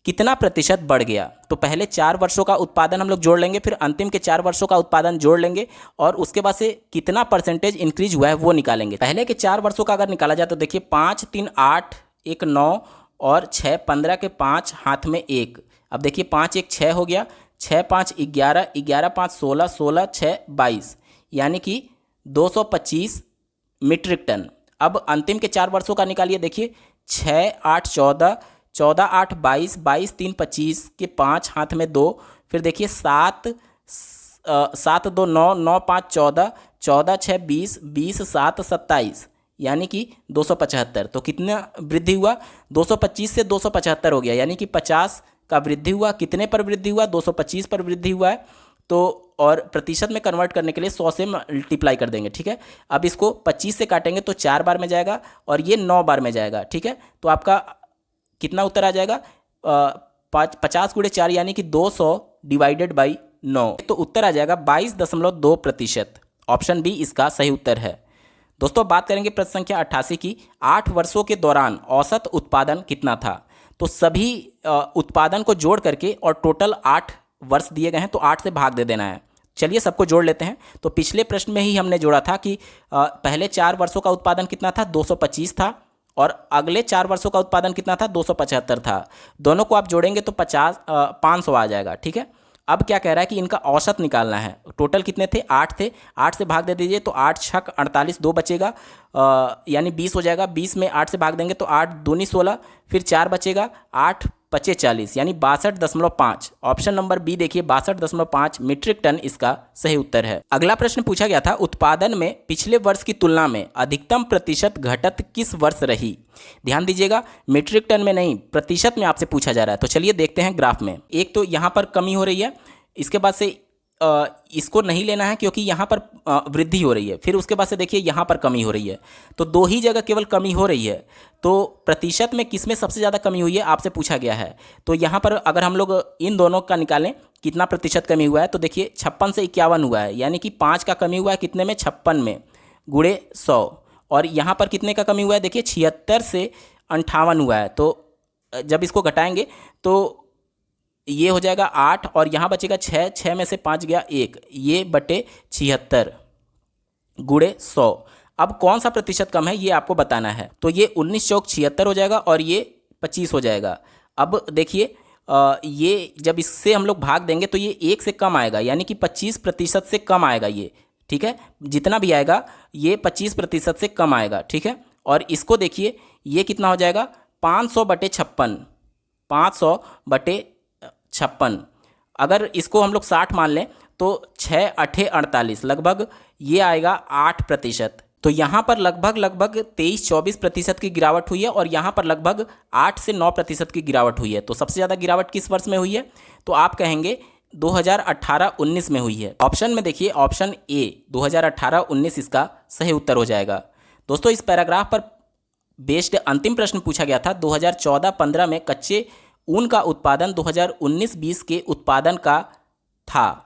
कितना प्रतिशत बढ़ गया। तो पहले 4 वर्षों का उत्पादन हम लोग जोड़ लेंगे, फिर अंतिम के 4 वर्षों का उत्पादन जोड़ लेंगे और उसके बाद से कितना परसेंटेज इंक्रीज हुआ है वो निकालेंगे। पहले के 4 वर्षों का अगर निकाला जाए तो देखिए 5, 3, 8, 1, 9 और 6, 15 के 5 हाथ में 1। अब देखिए 5, 1, 6 हो गया, 6, 5, 11, 11, 5, 16, 16, 6, 22 यानी कि 225 मीट्रिक टन। अब अंतिम के 4 वर्षों का निकालिए, देखिए 6, 8, 14, 14, 8, 22, 22, 3, 25 के 5 हाथ में 2, फिर देखिए 7, 7, 2, 9, 9, 5, 14, 14, 6, 20, 20, 7, 27 यानी कि 275। तो कितना वृद्धि हुआ, 225 से 275 हो गया, यानी कि 50 का वृद्धि हुआ। कितने पर वृद्धि हुआ, 225 पर वृद्धि हुआ है। तो और प्रतिशत में कन्वर्ट करने के लिए 100 से मल्टीप्लाई कर देंगे। ठीक है, अब इसको 25 से काटेंगे तो 4 बार में जाएगा और ये 9 बार में जाएगा। ठीक है, तो आपका कितना उत्तर आ जाएगा, 50 × 4 यानी कि 200 डिवाइडेड बाई 9। तो उत्तर आ जाएगा 22.2%। ऑप्शन बी इसका सही उत्तर है। दोस्तों बात करेंगे प्रश्न संख्या 88 की, 8 वर्षों के दौरान औसत उत्पादन कितना था। तो सभी उत्पादन को जोड़ करके और टोटल 8 वर्ष दिए गए हैं तो 8 से भाग दे देना है। चलिए सबको जोड़ लेते हैं। तो पिछले प्रश्न में ही हमने जोड़ा था कि पहले 4 वर्षों का उत्पादन कितना था, 225 था और अगले 4 वर्षों का उत्पादन कितना था, 275 था। दोनों को आप जोड़ेंगे तो 500 आ जाएगा। ठीक है, अब क्या कह रहा है कि इनका औसत निकालना है। टोटल कितने थे, 8 थे, 8 से भाग दे दीजिए तो 8 छक 48, 2 बचेगा यानी 20 हो जाएगा। 20 में 8 से भाग देंगे तो 8 दूनी 16, फिर 4 बचेगा, 8 पचे 40 यानी 62.5। ऑप्शन नंबर बी देखिए 62.5 मीट्रिक टन इसका सही उत्तर है। अगला प्रश्न पूछा गया था, उत्पादन में पिछले वर्ष की तुलना में अधिकतम प्रतिशत घटत किस वर्ष रही। ध्यान दीजिएगा, मीट्रिक टन में नहीं, प्रतिशत में आपसे पूछा जा रहा है। तो चलिए देखते हैं ग्राफ में। एक तो यहाँ पर कमी हो रही है, इसके बाद से इसको नहीं लेना है क्योंकि यहाँ पर वृद्धि हो रही है, फिर उसके बाद से देखिए यहाँ पर कमी हो रही है। तो 2 ही जगह केवल कमी हो रही है। तो प्रतिशत में किस में सबसे ज़्यादा कमी हुई है आपसे पूछा गया है। तो यहाँ पर अगर हम लोग इन दोनों का निकालें कितना प्रतिशत कमी हुआ है, तो देखिए 56 से 51 हुआ है, यानी कि 5 का कमी हुआ है कितने में, 56 में, गुणे 100। और यहाँ पर कितने का कमी हुआ है, देखिए 76 से 58 हुआ है। तो जब इसको घटाएंगे तो ये हो जाएगा 8 और यहाँ बचेगा 6, 6 में से 5 गया 1, ये बटे 76 गुणे 100। अब कौन सा प्रतिशत कम है ये आपको बताना है। तो ये 19 चौक 76 हो जाएगा और ये 25 हो जाएगा। अब देखिए ये जब इससे हम लोग भाग देंगे तो ये 1 से कम आएगा, यानी कि 25% से कम आएगा ये, ठीक है। जितना भी आएगा ये 25% से कम आएगा, ठीक है। और इसको देखिए ये कितना हो जाएगा 500 बटे 56, 500 बटे 56। अगर इसको हम लोग 60 मान लें तो 6 8 48, लगभग ये आएगा 8%। तो यहाँ पर लगभग 23-24% की गिरावट हुई है और यहाँ पर लगभग 8 से 9% की गिरावट हुई है। तो सबसे ज़्यादा गिरावट किस वर्ष में हुई है? तो आप कहेंगे 2018-19 में हुई है। ऑप्शन में देखिए ऑप्शन ए 2018-19 इसका सही उत्तर हो जाएगा। दोस्तों इस पैराग्राफ पर बेस्ड अंतिम प्रश्न पूछा गया था 2014-15 में कच्चे ऊन का उत्पादन 2019-20 के उत्पादन का था।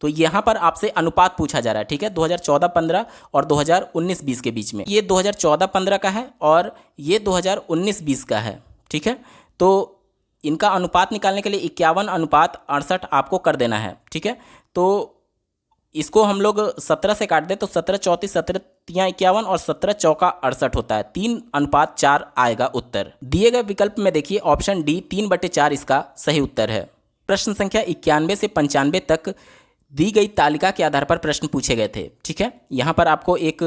तो यहाँ पर आपसे अनुपात पूछा जा रहा है, ठीक है, 2014-15 और 2019-20 के बीच में। ये 2014-15 का है और ये 2019-20 का है, ठीक है। तो इनका अनुपात निकालने के लिए 51:68 आपको कर देना है, ठीक है। तो इसको हम लोग 17 से काट दें तो 17 34 17 तियाँ 51 और 17 चौका 68 होता है, 3:4 आएगा उत्तर। दिए गए विकल्प में देखिए ऑप्शन डी 3/4 इसका सही उत्तर है। प्रश्न संख्या 91 से 95 तक दी गई तालिका के आधार पर प्रश्न पूछे गए थे, ठीक है। यहाँ पर आपको एक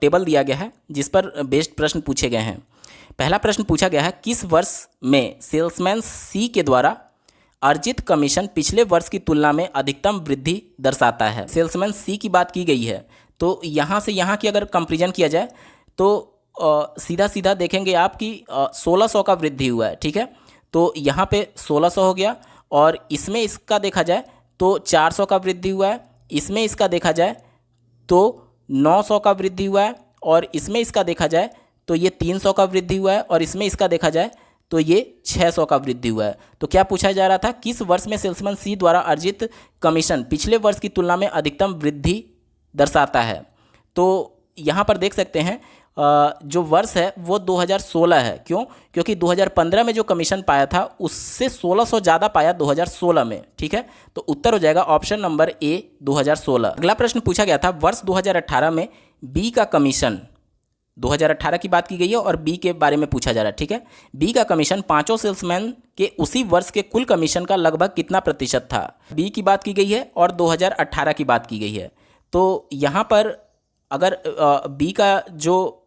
टेबल दिया गया है जिस पर बेस्ड प्रश्न पूछे गए हैं। पहला प्रश्न पूछा गया है किस वर्ष में सेल्समैन सी के द्वारा अर्जित कमीशन पिछले वर्ष की तुलना में अधिकतम वृद्धि दर्शाता है। सेल्समैन सी की बात की गई है, तो यहाँ से यहाँ की अगर कंपेरिजन किया जाए तो सीधा सीधा देखेंगे आप कि 1600 का वृद्धि हुआ है, ठीक है। तो यहाँ पे 1600 हो गया और इसमें इसका देखा जाए तो 400 का वृद्धि हुआ है, इसमें इसका देखा जाए तो 900 का वृद्धि हुआ है और इसमें इसका देखा जाए तो ये 300 का वृद्धि हुआ है और इसमें इसका देखा जाए तो ये 600 का वृद्धि हुआ है। तो क्या पूछा जा रहा था? किस वर्ष में सेल्समैन सी द्वारा अर्जित कमीशन पिछले वर्ष की तुलना में अधिकतम वृद्धि दर्शाता है। तो यहाँ पर देख सकते हैं जो वर्ष है वो 2016 है। क्यों? क्योंकि 2015 में जो कमीशन पाया था उससे 1600 ज़्यादा पाया 2016 में, ठीक है। तो उत्तर हो जाएगा ऑप्शन नंबर ए 2016। अगला प्रश्न पूछा गया था वर्ष 2018 में बी का कमीशन, 2018 की बात की गई है और बी के बारे में पूछा जा रहा है, ठीक है। बी का कमीशन पांचों सेल्समैन के उसी वर्ष के कुल कमीशन का लगभग कितना प्रतिशत था? बी की बात की गई है और 2018 की बात की गई है। तो यहाँ पर अगर बी का जो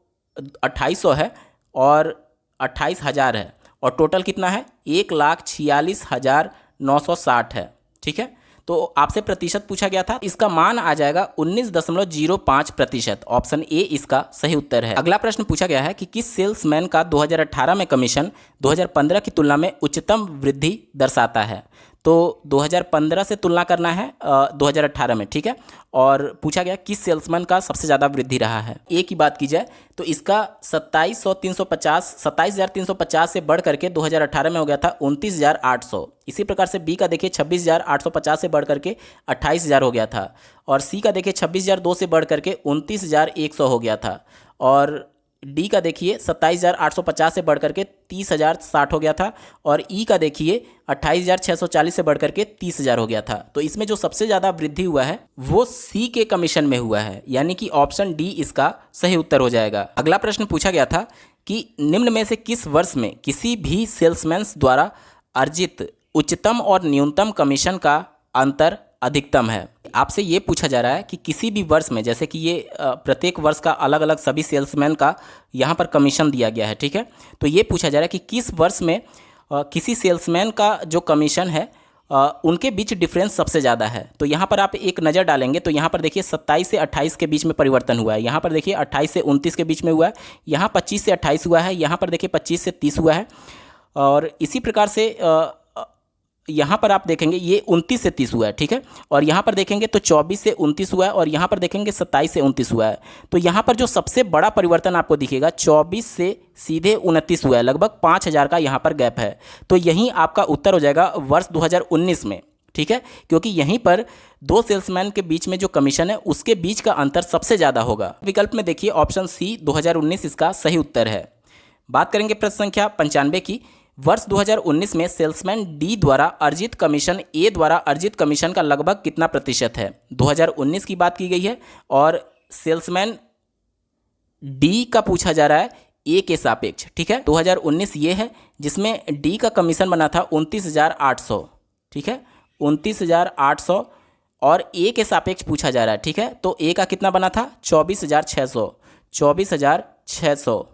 2800 है और 28,000 है और टोटल कितना है 1,46,960 है, ठीक है। तो आपसे प्रतिशत पूछा गया था, इसका मान आ जाएगा 19.05%। ऑप्शन ए इसका सही उत्तर है। अगला प्रश्न पूछा गया है कि किस सेल्समैन का 2018 में कमीशन 2015 की तुलना में उच्चतम वृद्धि दर्शाता है? तो 2015 से तुलना करना है 2018 में, ठीक है। और पूछा गया किस सेल्समैन का सबसे ज़्यादा वृद्धि रहा है। ए की बात की जाए तो इसका 27,350 से बढ़ करके 2018 में हो गया था 29,800। इसी प्रकार से बी का देखिए 26,850 से बढ़ करके 28,000 हो गया था और सी का देखिए 26,002 से बढ़ करके 29,100 हो गया था और डी का देखिए 27,850 से बढ़ करके 30,060 हो गया था और ई का देखिए 28,640 से बढ़ करके 30,000 हो गया था। तो इसमें जो सबसे ज़्यादा वृद्धि हुआ है वो सी के कमीशन में हुआ है, यानी कि ऑप्शन डी इसका सही उत्तर हो जाएगा। अगला प्रश्न पूछा गया था कि निम्न में से किस वर्ष में किसी भी सेल्समैन द्वारा अर्जित उच्चतम और न्यूनतम कमीशन का अंतर अधिकतम है। आपसे ये पूछा जा रहा है कि किसी भी वर्ष में, जैसे कि ये प्रत्येक वर्ष का अलग अलग सभी सेल्समैन का यहाँ पर कमीशन दिया गया है, ठीक है। तो ये पूछा जा रहा है कि किस वर्ष में किसी सेल्समैन का जो कमीशन है उनके बीच डिफरेंस सबसे ज़्यादा है। तो यहाँ पर आप एक नज़र डालेंगे तो यहाँ पर देखिए 27 से 28 के बीच में परिवर्तन हुआ है, यहाँ पर देखिए 28 से 29 के बीच में हुआ है, यहाँ 25 से 28 हुआ है, यहाँ पर देखिए 25 से 30 हुआ है और इसी प्रकार से यहाँ पर आप देखेंगे ये 29 से 30 हुआ है, ठीक है। और यहाँ पर देखेंगे तो 24 से 29 हुआ है और यहाँ पर देखेंगे 27 से 29 हुआ है। तो यहाँ पर जो सबसे बड़ा परिवर्तन आपको दिखेगा 24 से सीधे 29 हुआ है, लगभग 5,000 का यहाँ पर गैप है। तो यहीं आपका उत्तर हो जाएगा वर्ष 2019 में, ठीक है, क्योंकि यहीं पर दो सेल्समैन के बीच में जो कमीशन है उसके बीच का अंतर सबसे ज़्यादा होगा। विकल्प में देखिए ऑप्शन सी 2019 इसका सही उत्तर है। बात करेंगे प्रश्न संख्या 95 की। वर्ष 2019 में सेल्समैन डी द्वारा अर्जित कमीशन ए द्वारा अर्जित कमीशन का लगभग कितना प्रतिशत है? 2019 की बात की गई है और सेल्समैन डी का पूछा जा रहा है ए के सापेक्ष। ठीक है, 2019 ये है जिसमें डी का कमीशन बना था 29,800। ठीक है, 29,800 और ए के सापेक्ष पूछा जा रहा है। ठीक है, तो ए का कितना बना था? 24,600। 24,600।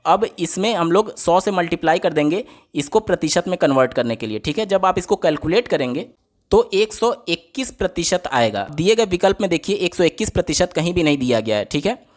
अब इसमें हम लोग 100 से मल्टीप्लाई कर देंगे इसको प्रतिशत में कन्वर्ट करने के लिए। ठीक है, जब आप इसको कैलकुलेट करेंगे तो 121% आएगा। दिए गए विकल्प में देखिए 121% कहीं भी नहीं दिया गया है। ठीक है,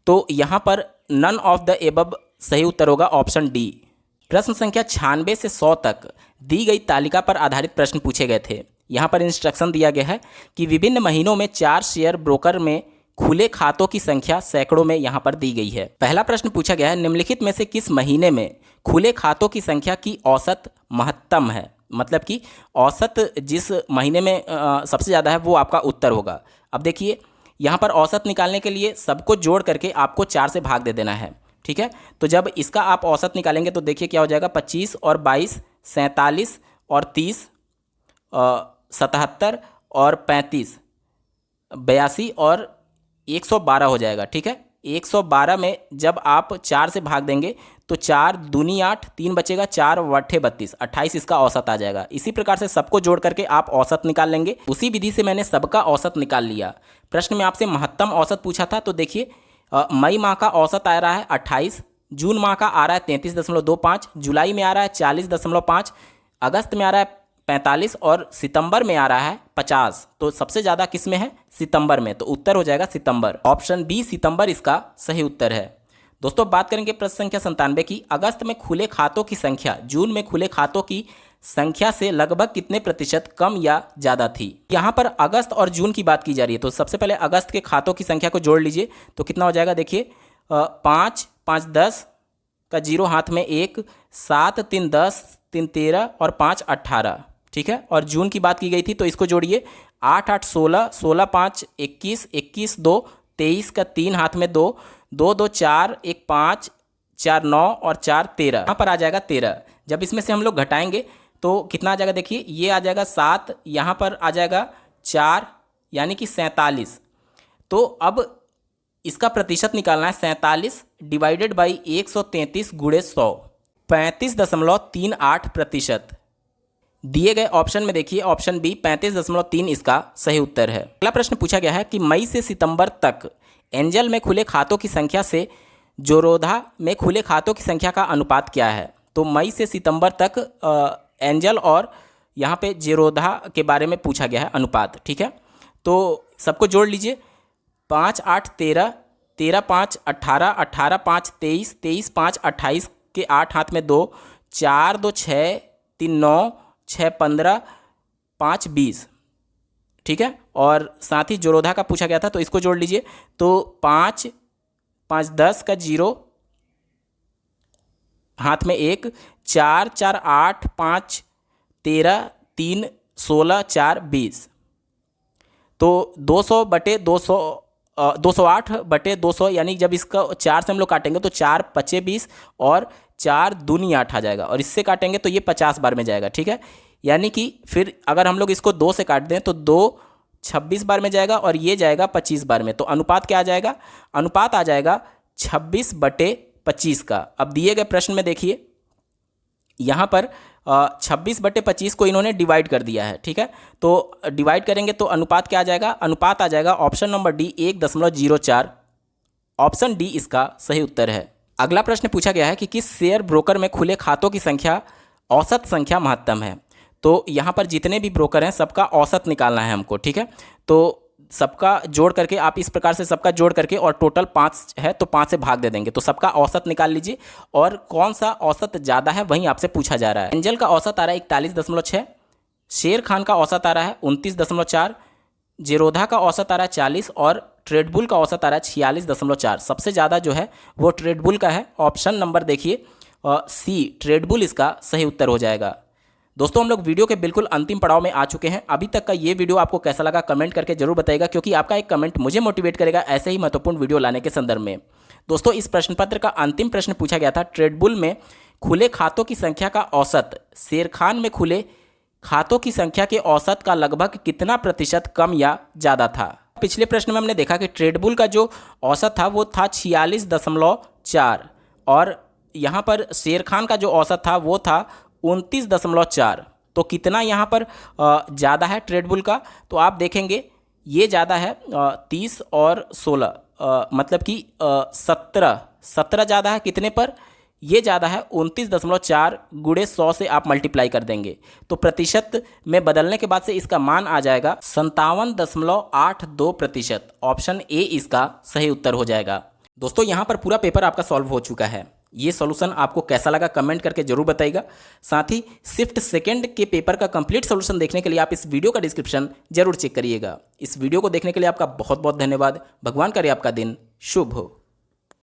तो यहाँ पर नन ऑफ द एबव सही उत्तर होगा ऑप्शन डी। प्रश्न संख्या 96 से 100 तक दी गई तालिका पर आधारित प्रश्न पूछे गए थे। यहाँ पर इंस्ट्रक्शन दिया गया है कि विभिन्न महीनों में 4 शेयर ब्रोकर में खुले खातों की संख्या सैकड़ों में यहाँ पर दी गई है। पहला प्रश्न पूछा गया है, निम्नलिखित में से किस महीने में खुले खातों की संख्या की औसत महत्तम है? मतलब कि औसत जिस महीने में सबसे ज़्यादा है वो आपका उत्तर होगा। अब देखिए यहाँ पर औसत निकालने के लिए सबको जोड़ करके आपको 4 से भाग दे देना है। ठीक है, तो जब इसका आप औसत निकालेंगे तो देखिए क्या हो जाएगा, 25 और 22 47 और 30 77 और 35 82 और 112 हो जाएगा। ठीक है, 112 में जब आप 4 से भाग देंगे तो 4 दूनी 8, 3 बचेगा, 4 वट्ठे 32, 28 इसका औसत आ जाएगा। इसी प्रकार से सबको जोड़ करके आप औसत निकाल लेंगे। उसी विधि से मैंने सबका औसत निकाल लिया। प्रश्न में आपसे महत्तम औसत पूछा था, तो देखिए मई माह का औसत आ रहा है 28, जून माह का आ रहा है 33.25, जुलाई में आ रहा है 40.5, अगस्त में आ रहा है 45 और सितंबर में आ रहा है 50। तो सबसे ज़्यादा किस में है? सितंबर में। तो उत्तर हो जाएगा सितंबर। ऑप्शन बी सितंबर इसका सही उत्तर है। दोस्तों बात करेंगे प्रश्न संख्या 97 की। अगस्त में खुले खातों की संख्या जून में खुले खातों की संख्या से लगभग कितने प्रतिशत कम या ज़्यादा थी? यहाँ पर अगस्त और जून की बात की जा रही है। तो सबसे पहले अगस्त के खातों की संख्या को जोड़ लीजिए तो कितना हो जाएगा, देखिए 5 5 10 का 0 हाथ में 1, 7 3 10, 3 13 और 5 18। ठीक है, और जून की बात की गई थी तो इसको जोड़िए 8 8 16, 16 5 21, 21 2, 23 का 3 हाथ में 2, 2 2 4, 1 5, 4 9 और 4 13। यहाँ पर आ जाएगा 13। जब इसमें से हम लोग घटाएंगे तो कितना आ जाएगा, देखिए ये आ जाएगा 7, यहाँ पर आ जाएगा 4 यानी कि 47। तो अब इसका प्रतिशत निकालना है। 47 डिवाइडेड बाई 133 गुणे 100, 35.38%। दिए गए ऑप्शन में देखिए ऑप्शन बी 35.3 इसका सही उत्तर है। अगला प्रश्न पूछा गया है कि मई से सितंबर तक एंजल में खुले खातों की संख्या से जोरोधा में खुले खातों की संख्या का अनुपात क्या है? तो मई से सितंबर तक एंजल और यहाँ पे जेरोधा के बारे में पूछा गया है अनुपात। ठीक है, तो सबको जोड़ लीजिए 5 8 13, 13 5 18, 18 5 23, 23 5 28 के 8 हाथ में 2, 4 2 6, 3 9, 6 15, 5 20। ठीक है, और साथ ही जोरोधा का पूछा गया था तो इसको जोड़ लीजिए तो 5 5 10 का 0 हाथ में 1, 4 4 8 5 13, 3 16, 4 20। तो 200 बटे 200 208 बटे 200 यानी जब इसका 4 से हम लोग काटेंगे तो 4 पचे 20 और 4 दूनी 8 आ जाएगा, और इससे काटेंगे तो ये 50 बार में जाएगा। ठीक है, यानी कि फिर अगर हम लोग इसको 2 से काट दें तो 2 26 बार में जाएगा और ये जाएगा 25 बार में। तो अनुपात क्या आ जाएगा? अनुपात आ जाएगा 26 बटे 25 का। अब दिए गए प्रश्न में देखिए यहाँ पर 26 बटे 25 को इन्होंने डिवाइड कर दिया है। ठीक है, तो डिवाइड करेंगे तो अनुपात क्या आ जाएगा? अनुपात आ जाएगा option number D 1.04। Option D इसका सही उत्तर है। अगला प्रश्न पूछा गया है कि किस शेयर ब्रोकर में खुले खातों की संख्या औसत संख्या महत्तम है? तो यहाँ पर जितने भी ब्रोकर हैं सबका औसत निकालना है हमको। ठीक है, तो सबका जोड़ करके आप इस प्रकार से सबका जोड़ करके और टोटल 5 है तो 5 से भाग दे देंगे तो सबका औसत निकाल लीजिए, और कौन सा औसत ज़्यादा है वहीं आपसे पूछा जा रहा है। एंजल का औसत आ रहा है 41.6, शेर खान का औसत आ रहा है 29.4, जेरोधा का औसत आ रहा है 40 और ट्रेडबुल का औसत आ रहा है 46.4। सबसे ज़्यादा जो है वो ट्रेडबुल का है। ऑप्शन नंबर देखिए सी ट्रेडबुल इसका सही उत्तर हो जाएगा। दोस्तों हम लोग वीडियो के बिल्कुल अंतिम पड़ाव में आ चुके हैं। अभी तक का ये वीडियो आपको कैसा लगा कमेंट करके जरूर बताइएगा, क्योंकि आपका एक कमेंट मुझे मोटिवेट करेगा ऐसे ही महत्वपूर्ण वीडियो लाने के संदर्भ में। दोस्तों इस प्रश्न पत्र का अंतिम प्रश्न पूछा गया था ट्रेडबुल में खुले खातों की संख्या का औसत शेरखान में खुले खातों की संख्या के औसत का लगभग कितना प्रतिशत कम या ज़्यादा था। पिछले प्रश्न में हमने देखा कि ट्रेडबुल का जो औसत था वो था 46.4 और यहाँ पर शेरखान का जो औसत था वो था 29.4। तो कितना यहाँ पर ज़्यादा है ट्रेडबुल का, तो आप देखेंगे ये ज़्यादा है 30 और 16 मतलब कि 17 ज़्यादा है कितने पर, ये ज़्यादा है 29.4 गुणे 100 से आप मल्टीप्लाई कर देंगे तो प्रतिशत में बदलने के बाद से इसका मान आ जाएगा 57.82%। ऑप्शन ए इसका सही उत्तर हो जाएगा। दोस्तों यहाँ पर पूरा पेपर आपका सॉल्व हो चुका है। ये सॉल्यूशन आपको कैसा लगा कमेंट करके जरूर बताइएगा। साथ ही शिफ्ट सेकंड के पेपर का कंप्लीट सॉल्यूशन देखने के लिए आप इस वीडियो का डिस्क्रिप्शन जरूर चेक करिएगा। इस वीडियो को देखने के लिए आपका बहुत बहुत धन्यवाद। भगवान करे आपका दिन शुभ हो।